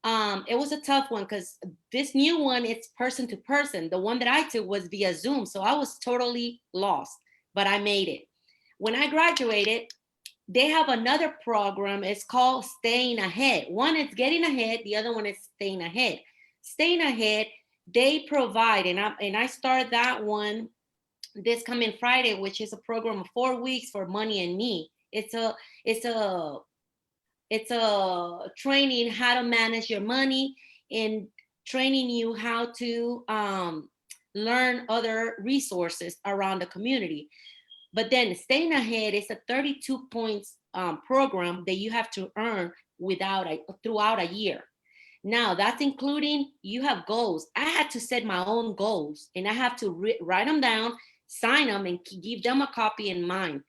It was a tough one because this new one, it's person to person. The one that I took was via Zoom. So I was totally lost, but I made it. When I graduated, they have another program. It's called Staying Ahead. One is getting ahead. The other one is staying ahead. Staying ahead, they provide, and I started that one this coming Friday, which is a program of 4 weeks for Money and Me. It's a training how to manage your money and training you how to learn other resources around the community. But then Staying Ahead is a 32 points program that you have to earn throughout a year. Now that's including, you have goals. I had to set my own goals, and I have to write them down, sign them, and give them a copy in mine.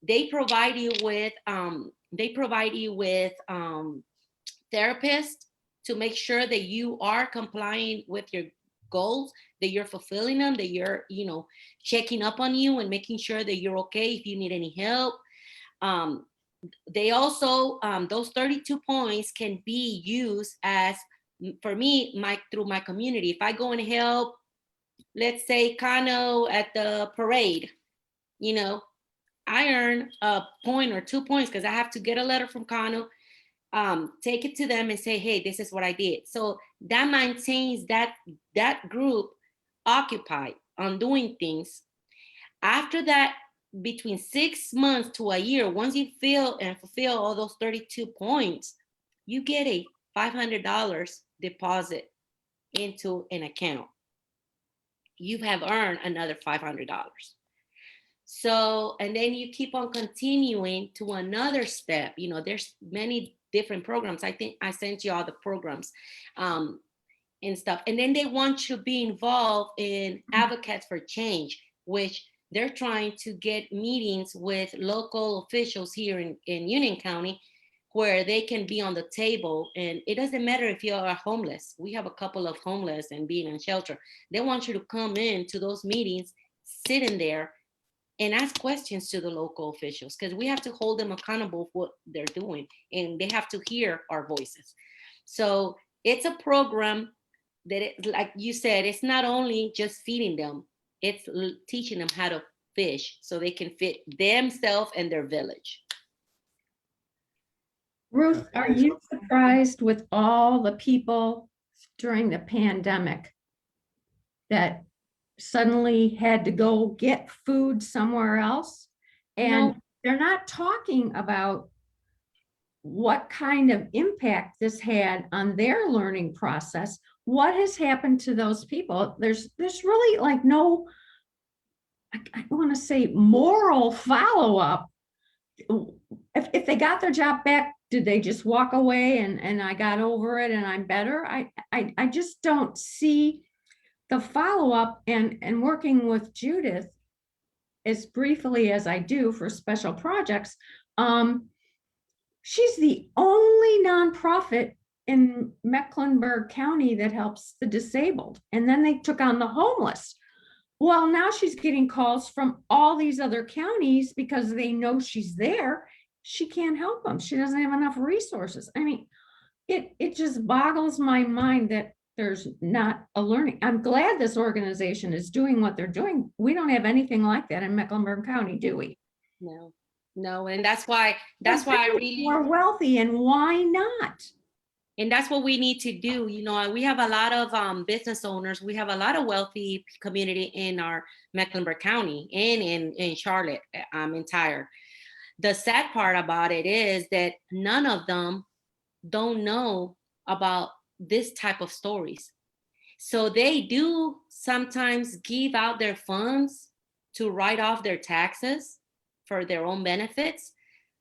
They provide you with therapists to make sure that you are complying with your goals, that you're fulfilling them, that you're, checking up on you and making sure that you're okay if you need any help. They also, those 32 points can be used as, for me, through my community. If I go and help, let's say Kano at the parade, I earn a point or 2 points because I have to get a letter from Kano, take it to them and say, hey, this is what I did. So that maintains that group occupied on doing things. After that, between 6 months to a year, once you fill and fulfill all those 32 points, you get a $500 deposit into an account. You have earned another $500. So, and then you keep on continuing to another step. There's many different programs. I think I sent you all the programs and stuff. And then they want you to be involved in Advocates for Change, which they're trying to get meetings with local officials here in Union County where they can be on the table. And it doesn't matter if you are homeless. We have a couple of homeless and being in shelter. They want you to come in to those meetings, sit in there and ask questions to the local officials, because we have to hold them accountable for what they're doing and they have to hear our voices. So it's a program that, like you said, it's not only just feeding them, it's teaching them how to fish so they can feed themselves and their village. Ruth, are you surprised with all the people during the pandemic that suddenly had to go get food somewhere else? And they're not talking about what kind of impact this had on their learning process. What has happened to those people? There's really like no, I want to say, moral follow-up. If they got their job back, did they just walk away and I got over it and I'm better? I just don't see the follow-up. And working with Judith as briefly as I do for special projects, she's the only nonprofit in Mecklenburg County that helps the disabled. And then they took on the homeless. Well, now she's getting calls from all these other counties because they know she's there. She can't help them. She doesn't have enough resources. I mean, it just boggles my mind that there's not a learning. I'm glad this organization is doing what they're doing. We don't have anything like that in Mecklenburg County, do we? No, and that's why I really more wealthy, and why not? And that's what we need to do. We have a lot of business owners. We have a lot of wealthy community in our Mecklenburg County and in Charlotte entire. The sad part about it is that none of them don't know about this type of stories. So they do sometimes give out their funds to write off their taxes for their own benefits,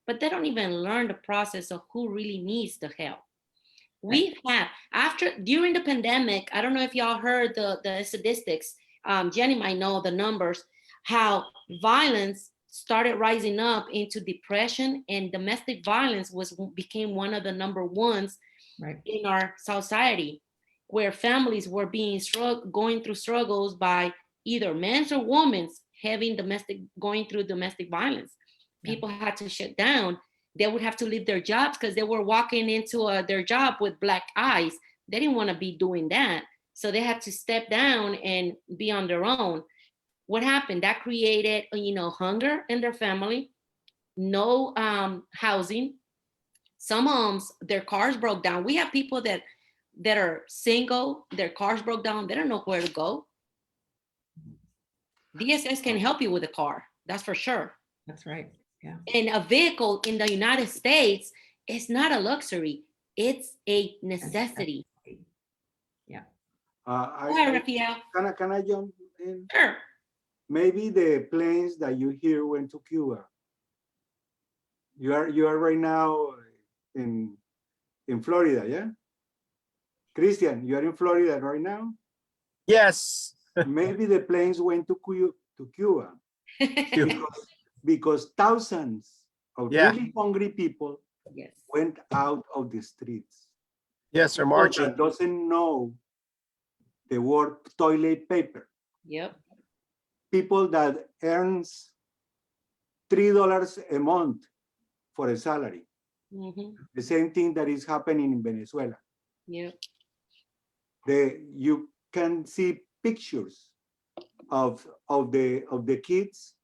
but they don't even learn the process of who really needs the help. We have, during the pandemic, I don't know if y'all heard the statistics, Jenny might know the numbers, how violence started rising up into depression, and domestic violence became one of the number ones in our society, where families were going through struggles by either men or women going through domestic violence. People had to shut down. They would have to leave their jobs because they were walking into their job with black eyes. They didn't want to be doing that. So they had to step down and be on their own. What happened? That created, hunger in their family, no housing. Some homes, their cars broke down. We have people that are single, their cars broke down. They don't know where to go. DSS can help you with a car. That's for sure. That's right. Yeah. And a vehicle in the United States is not a luxury. It's a necessity. Yeah. Go ahead, Raphael. Can I jump in? Sure. Maybe the planes that you hear went to Cuba. You are right now in Florida, yeah? Christian, you are in Florida right now? Yes. Maybe the planes went to Cuba because thousands of really hungry people went out of the streets. Yes, they're marching. That doesn't know the word toilet paper. Yep. People that earns $3 a month for a salary. Mhm. The same thing that is happening in Venezuela. Yep. You can see pictures of the kids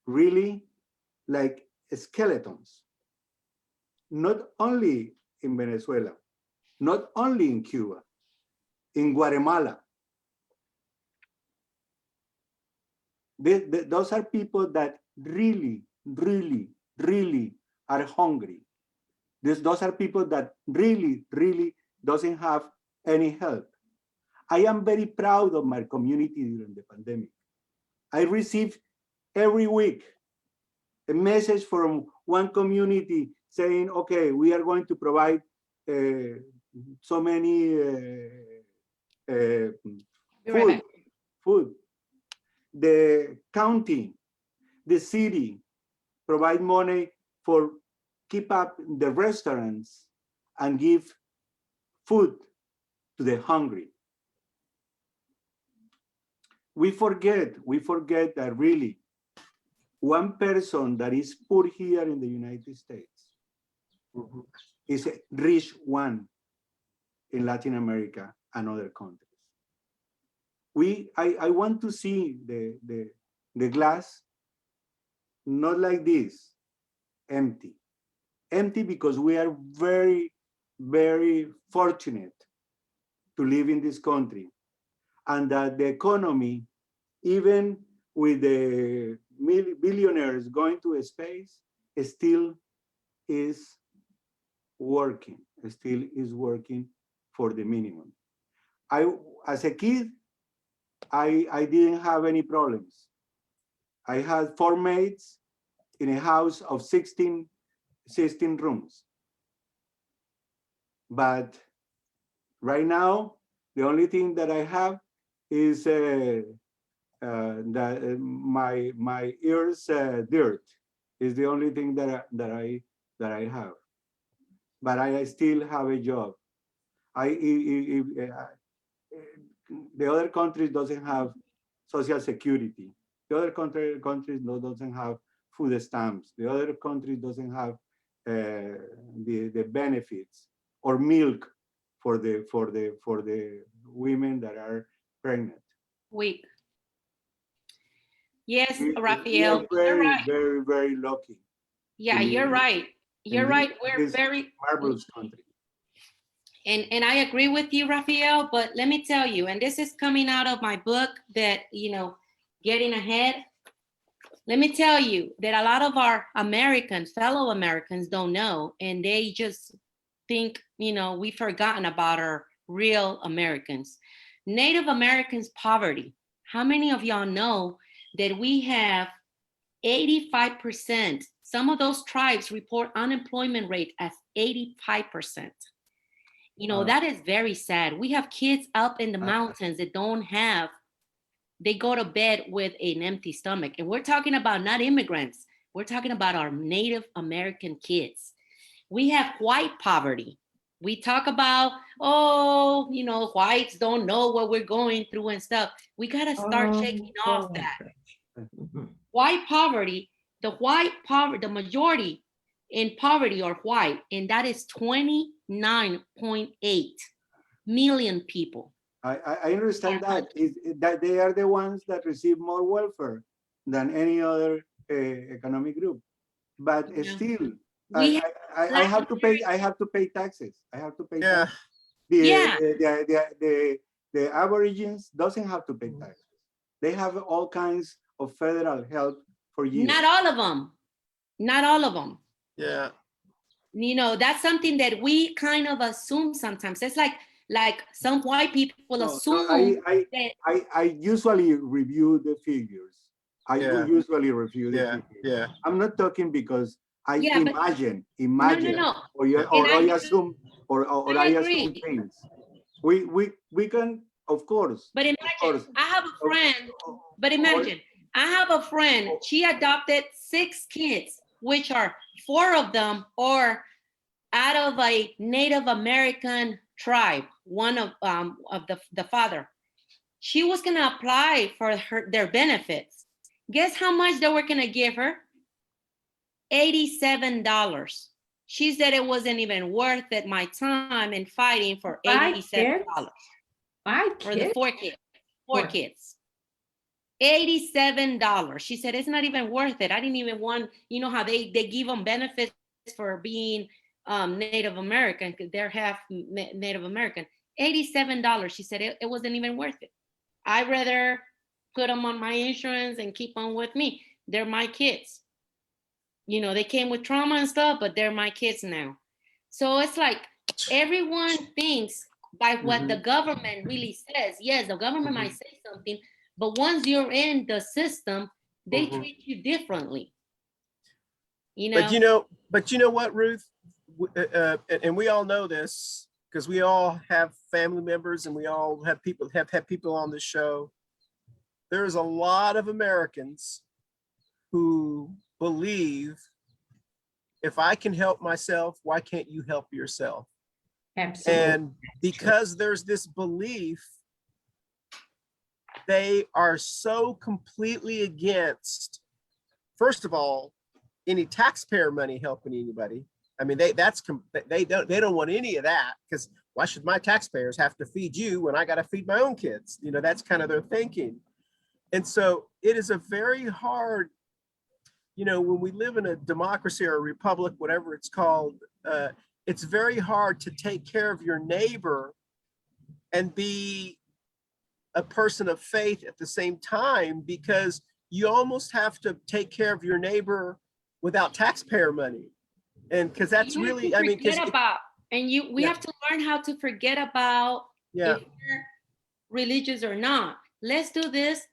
really like skeletons. Not only in Venezuela, not only in Cuba, in Guatemala. Those are people that really, really, really are hungry. Those are people that really, really doesn't have any help. I am very proud of my community during the pandemic. I receive every week a message from one community saying, okay, we are going to provide so many Be right back. food. The county, the city provide money for keep up the restaurants and give food to the hungry. We forget that really one person that is poor here in the United States is a rich one in Latin America and other countries. I want to see the glass not like this, empty. Empty because we are very, very fortunate to live in this country, and that the economy, even with the billionaires going to space, still is working for the minimum. As a kid, I didn't have any problems. I had 4 maids in a house of 16 rooms. But right now, the only thing that I have is my ears dirt is the only thing that I have. But I still have a job. The other countries doesn't have social security. The other countries doesn't have food stamps. The other countries doesn't have the benefits or milk for the women that are pregnant. Weak. Yes, We Raphael, are you're very, right. very, very lucky. Yeah, to you're live right. You're in right. this- We're this very, marvelous country. and I agree with you, Raphael, but let me tell you, and this is coming out of my book that, Getting Ahead. Let me tell you that a lot of our fellow Americans don't know, and they just think, we've forgotten about our real Americans. Native Americans poverty. How many of y'all know that we have 85%? Some of those tribes report unemployment rate as 85%. That is very sad. We have kids up in the mountains that they go to bed with an empty stomach. And we're talking about not immigrants. We're talking about our Native American kids. We have white poverty. We talk about, whites don't know what we're going through and stuff. We got to start shaking off that. White poverty, the majority in poverty are white, and that is 29.8 million people. I understand that they are the ones that receive more welfare than any other economic group, but still, I have to pay. I have to pay taxes. I have to pay. Yeah. Taxes. The Aborigines doesn't have to pay taxes. They have all kinds of federal help for years. Not all of them. Not all of them. Yeah. That's something that we kind of assume sometimes. It's like some white people assume. I usually review the figures. Usually review the figures. Yeah. I'm not talking because I imagine. No. Or I assume things. We can, of course. But imagine, I have a friend. But imagine, I have a friend. She adopted 6 kids, which are 4 of them are out of a Native American tribe. One of the father, she was going to apply for their benefits. Guess how much they were going to give her? $87. She said it wasn't even worth it, my time and fighting for $87 for the 4 kids. 4 kids. $87. She said it's not even worth it. I didn't even want, you know how they give them benefits for being Native American, because they're half Native American. $87. She said it wasn't even worth it. I'd rather put them on my insurance and keep them with me. They're my kids. You know, they came with trauma and stuff, but they're my kids now. So it's like everyone thinks by what the government really says. Yes, the government might say something, but once you're in the system, they treat you differently. You know? But you know what, Ruth? And we all know this because we all have family members and we all have had people on this show. There's a lot of Americans who believe, if I can help myself, why can't you help yourself? Absolutely. And because there's this belief, they are so completely against, first of all, any taxpayer money helping anybody. I mean, they don't want any of that, because why should my taxpayers have to feed you when I got to feed my own kids? You know, that's kind of their thinking. And so it is a very hard, you know, when we live in a democracy or a republic, whatever it's called, it's very hard to take care of your neighbor and be a person of faith at the same time, because you almost have to take care of your neighbor without taxpayer money. And because that's really, I mean, because we have to learn how to forget about if you're religious or not. Let's do this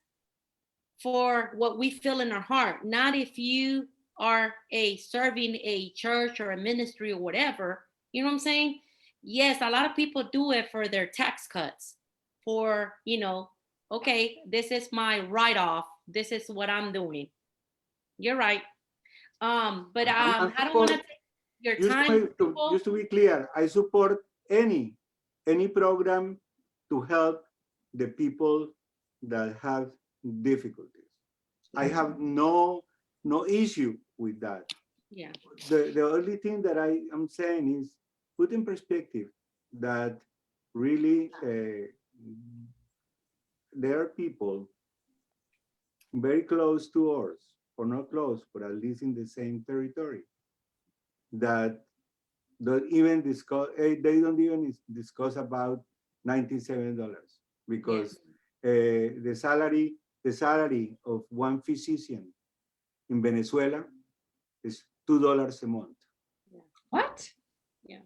for what we feel in our heart, not if you are serving a church or a ministry or whatever. You know what I'm saying? Yes, a lot of people do it for their tax cuts, for, you know, okay, this is my write-off. This is what I'm doing. You're right. But I don't want to take your time. Just to be clear, I support any program to help the people that have difficulties. I have no issue with that. Yeah. The only thing that I am saying is put in perspective that really there are people very close to us, or not close, but at least in the same territory, that don't even discuss, they don't even discuss about $97, because the salary of one physician in Venezuela is $2 a month. What? Yeah.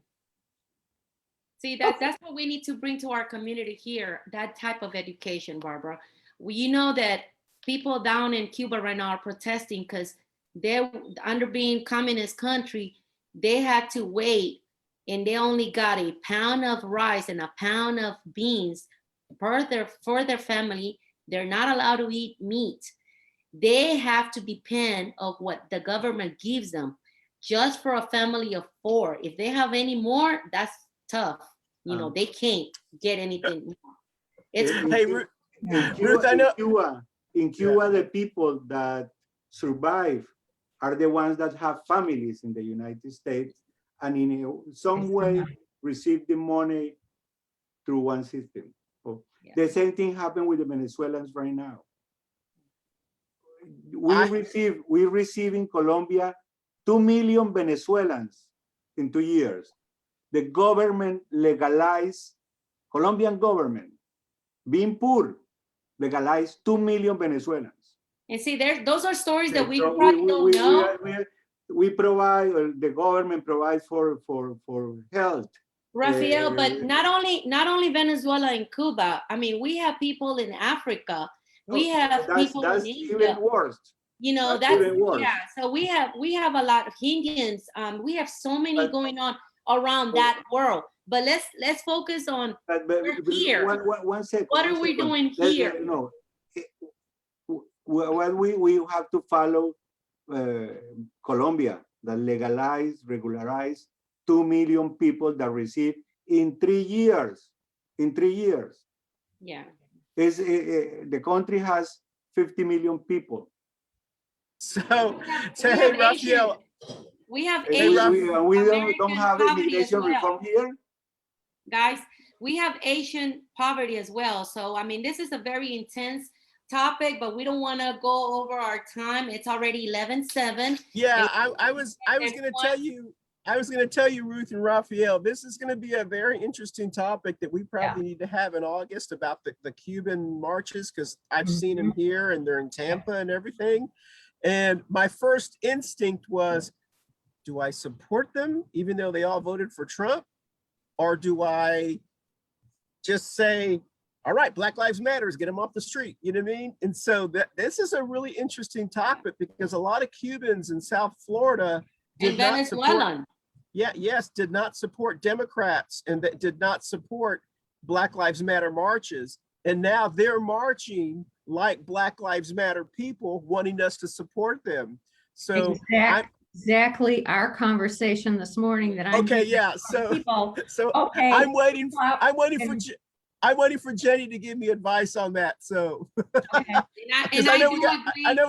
See, that's what we need to bring to our community here, that type of education, Barbara. You know that people down in Cuba right now are protesting because they're under being communist country. They had to wait, and they only got a pound of rice and a pound of beans for their family. They're not allowed to eat meat. They have to depend on what the government gives them, just for a family of 4. If they have any more, that's tough. You know, they can't get anything more. It's Hey, Ruth, I know. In Cuba, the people that survive are the ones that have families in the United States and in some way receive the money through one system. The same thing happened with the Venezuelans right now. We receive in Colombia 2 million Venezuelans in 2 years. The government legalized, Colombian government, being poor, legalized 2 million Venezuelans. And see, those are stories that we probably don't know. We provide, the government provides for health. Raphael, but not only Venezuela and Cuba. I mean, we have people in Africa. We have people in Asia. Even worse. You know, that's even worse. Yeah. So we have a lot of Indians. We have so many going on around that world. But let's focus on here. One second. What are we doing here? Well, we have to follow Colombia, that regularized 2 million people that receive in 3 years. In 3 years. Yeah. The country has 50 million people. So, We hey, have Raphael, We have And Asian we don't American have poverty as immigration well. reform here. Guys, we have Asian poverty as well. So, I mean, this is a very intense topic, but we don't want to go over our time. It's already 11:07. yeah, And I was going to tell you, Ruth and Raphael, this is going to be a very interesting topic that we probably need to have in August about the Cuban marches, because I've seen them here and they're in Tampa and everything. And my first instinct was, do I support them even though they all voted for Trump? Or do I just say, all right, Black Lives Matter, get them off the street, you know what I mean? And so this is a really interesting topic, because a lot of Cubans in South Florida did not support, did not support Democrats, and that did not support Black Lives Matter marches. And now they're marching like Black Lives Matter people, wanting us to support them. So exactly our conversation this morning that I'm okay, yeah. So okay, I'm waiting for Jenny to give me advice on that. So okay. And I know we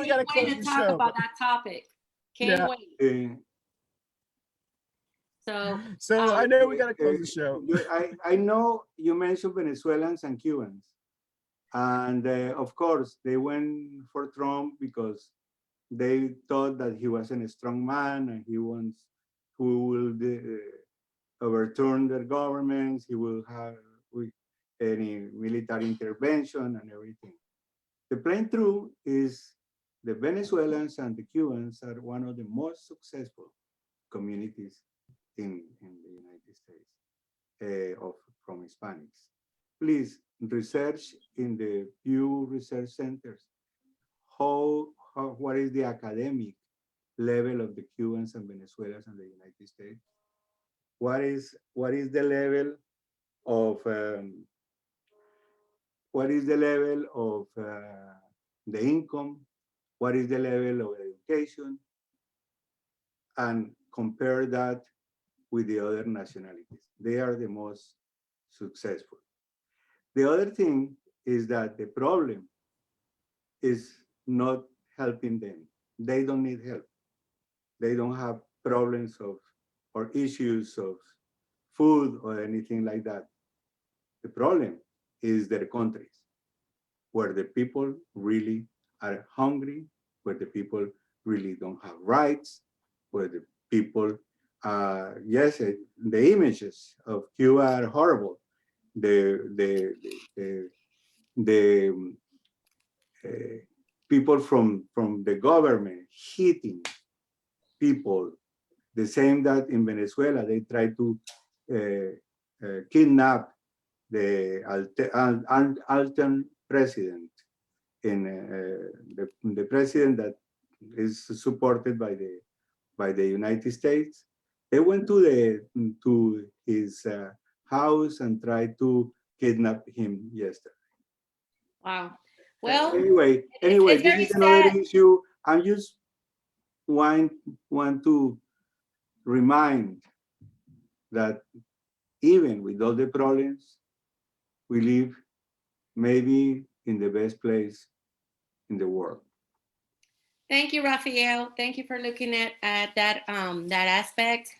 got to close the show about that topic. Can't wait. So I know we got to close the show. I know you mentioned Venezuelans and Cubans, and of course they went for Trump because they thought that he wasn't a strong man and who will overturn their governments. He will have any military intervention and everything. The plain truth is the Venezuelans and the Cubans are one of the most successful communities in the United States from Hispanics. Please research in the Pew Research Centers what is the academic level of the Cubans and Venezuelans in the United States? What is the level of the income? What is the level of education? And compare that with the other nationalities. They are the most successful. The other thing is that the problem is not helping them. They don't need help. They don't have problems or issues of food or anything like that. The problem is their countries, where the people really are hungry, where the people really don't have rights, where the people, yes, the images of Cuba are horrible. People from the government hitting people, the same that in Venezuela they try to kidnap the alternate president, the president that is supported by the United States. They went to his house and tried to kidnap him yesterday. Wow. Well, anyway, this is another issue. I just want to remind that even with all the problems, we live maybe in the best place in the world. Thank you, Raphael. Thank you for looking at that that aspect.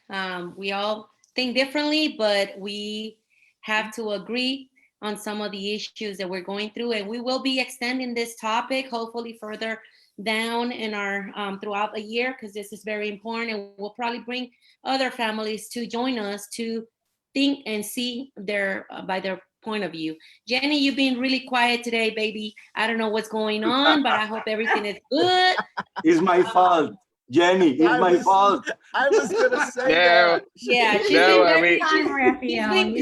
We all think differently, but we have to agree on some of the issues that we're going through, and we will be extending this topic hopefully further down in our throughout the year, because this is very important, and we'll probably bring other families to join us to think and see their by their point of view. Jenny, you've been really quiet today, baby. I don't know what's going on, but I hope everything is good. It's my fault, Jenny. It's my fault. I was gonna say that. Yeah, she's been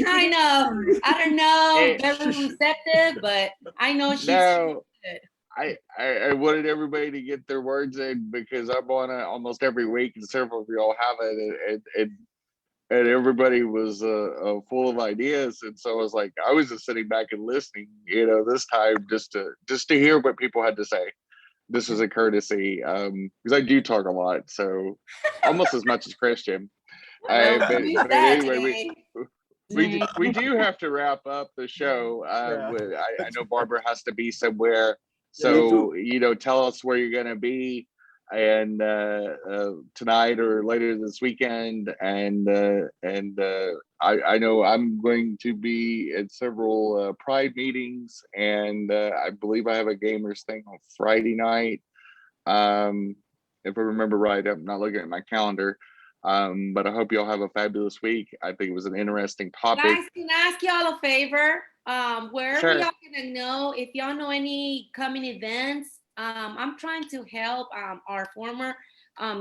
kind of, I don't know, very receptive, but I know she's good. I wanted everybody to get their words in, because I'm on it almost every week, and several of y'all have it, and everybody was full of ideas, and so I was like, I was just sitting back and listening, this time just to hear what people had to say. This was a courtesy, because I do talk a lot, so almost as much as Christian. But anyway, we do have to wrap up the show. I know Barbara has to be somewhere, so tell us where you're gonna be, and tonight or later this weekend, and I know I'm going to be at several Pride meetings, and I believe I have a gamers thing on Friday night. If I remember right, I'm not looking at my calendar. But I hope you all have a fabulous week. I think it was an interesting topic. Guys, can I ask y'all a favor? Wherever Sure. y'all gonna know, if y'all know any coming events, I'm trying to help our former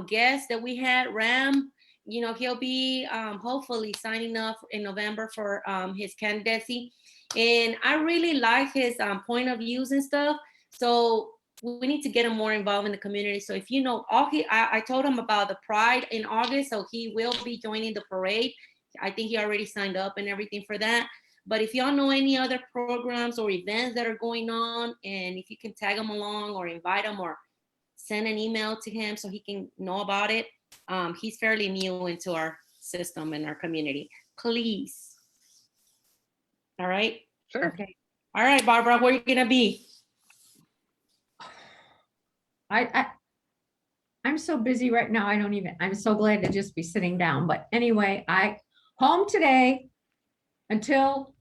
guest that we had, Ram. He'll be hopefully signing up in November for his candidacy. And I really like his point of views and stuff. So we need to get him more involved in the community. So if you know, I told him about the Pride in August, so he will be joining the parade. I think he already signed up and everything for that. But if y'all know any other programs or events that are going on, and if you can tag him along or invite him or send an email to him so he can know about it. He's fairly new into our system and our community. Please. All right. Sure. Okay. All right, Barbara, where are you gonna be? I'm so busy right now. I'm so glad to just be sitting down. But anyway, home today until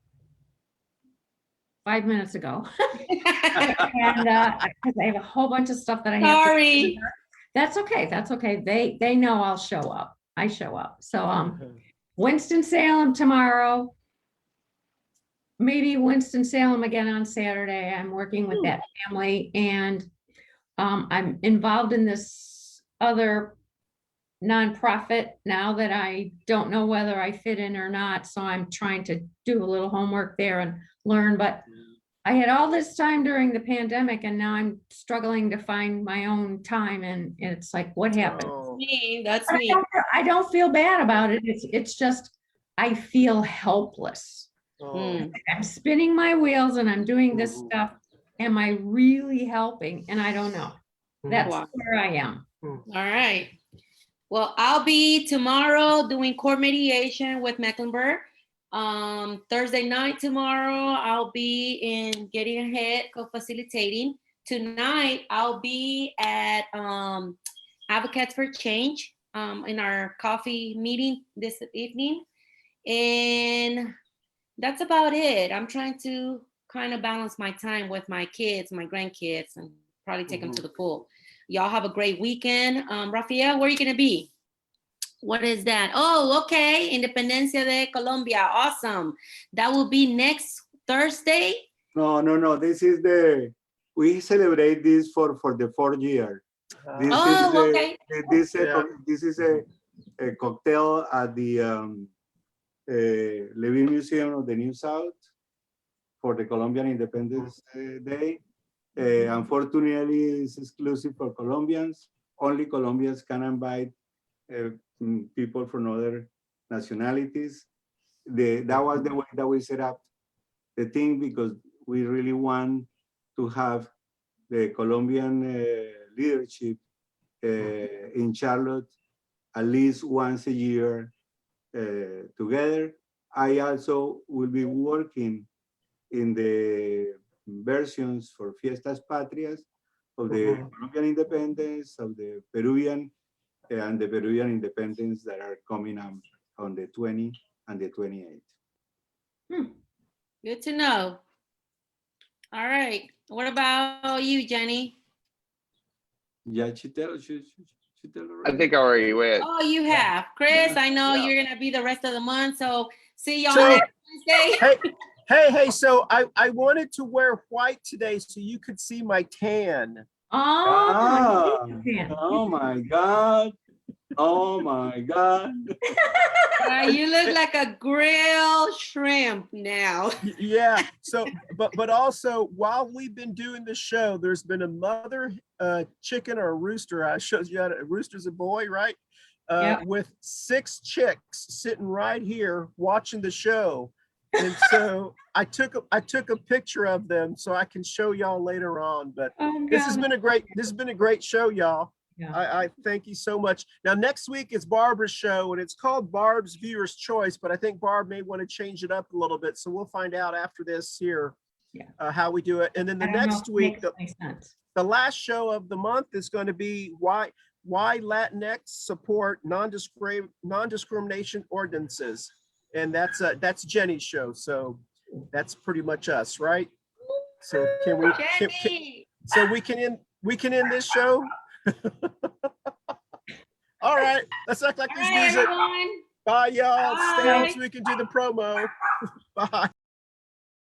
5 minutes ago. And because I have a whole bunch of stuff that I have. Sorry. That's okay. That's okay. They know I'll show up. I show up. So Winston-Salem tomorrow. Maybe Winston-Salem again on Saturday. I'm working with that family, and I'm involved in this other nonprofit now that I don't know whether I fit in or not. So I'm trying to do a little homework there and learn. But I had all this time during the pandemic, and now I'm struggling to find my own time. And it's like, what happened? That's me. I don't feel bad about it. It's just, I feel helpless. I'm spinning my wheels and I'm doing this stuff. Am I really helping? And I don't know. That's where I am. All right. Well, I'll be tomorrow doing court mediation with Mecklenburg. Thursday night tomorrow, I'll be in Getting Ahead co-facilitating. Tonight, I'll be at Advocates for Change in our coffee meeting this evening. And that's about it. I'm trying to kind of balance my time with my kids, my grandkids, and probably take them to the pool. Y'all have a great weekend. Raphael, where are you going to be? What is that? Oh, okay. Independencia de Colombia. Awesome. That will be next Thursday. No. This is we celebrate this for the 4th year. This okay. This is a cocktail at the Levine Museum of the New South for the Colombian Independence Day. Unfortunately, it's exclusive for Colombians. Only Colombians can invite people from other nationalities. That was the way that we set up the thing, because we really want to have the Colombian leadership in Charlotte at least once a year together. I also will be working in the versions for Fiestas Patrias of the Colombian independence, of the Peruvian and the Peruvian independence that are coming up on the 20th and the 28th. Good to know. All right. What about you, Jenny? Yeah, she tell already. I think I already went. Oh, you have. Chris, I know you're going to be the rest of the month. So see y'all So- next Wednesday. Hey, so I wanted to wear white today so you could see my tan. Oh, Oh my God. Oh my God. You look like a grilled shrimp now. Yeah. So, but also while we've been doing the show, there's been a mother chicken or a rooster. I showed you how a rooster's a boy, right? Yeah. With 6 chicks sitting right here watching the show. And so I took a picture of them so I can show y'all later on. But this has been a great show, y'all. Yeah. I thank you so much. Now, next week is Barbara's show and it's called Barb's Viewer's Choice, but I think Barb may want to change it up a little bit. So we'll find out after this here Yeah. how we do it. And then the I don't know next if it week, makes any sense. the last show of the month is going to be why LatinX support non-discrimination ordinances. And that's Jenny's show. So that's pretty much us, right? So can we, Jenny. so we can end this show? All right, let's act like All this right, music. everyone. Bye, y'all. Stay on Bye. so we can do the promo. Bye.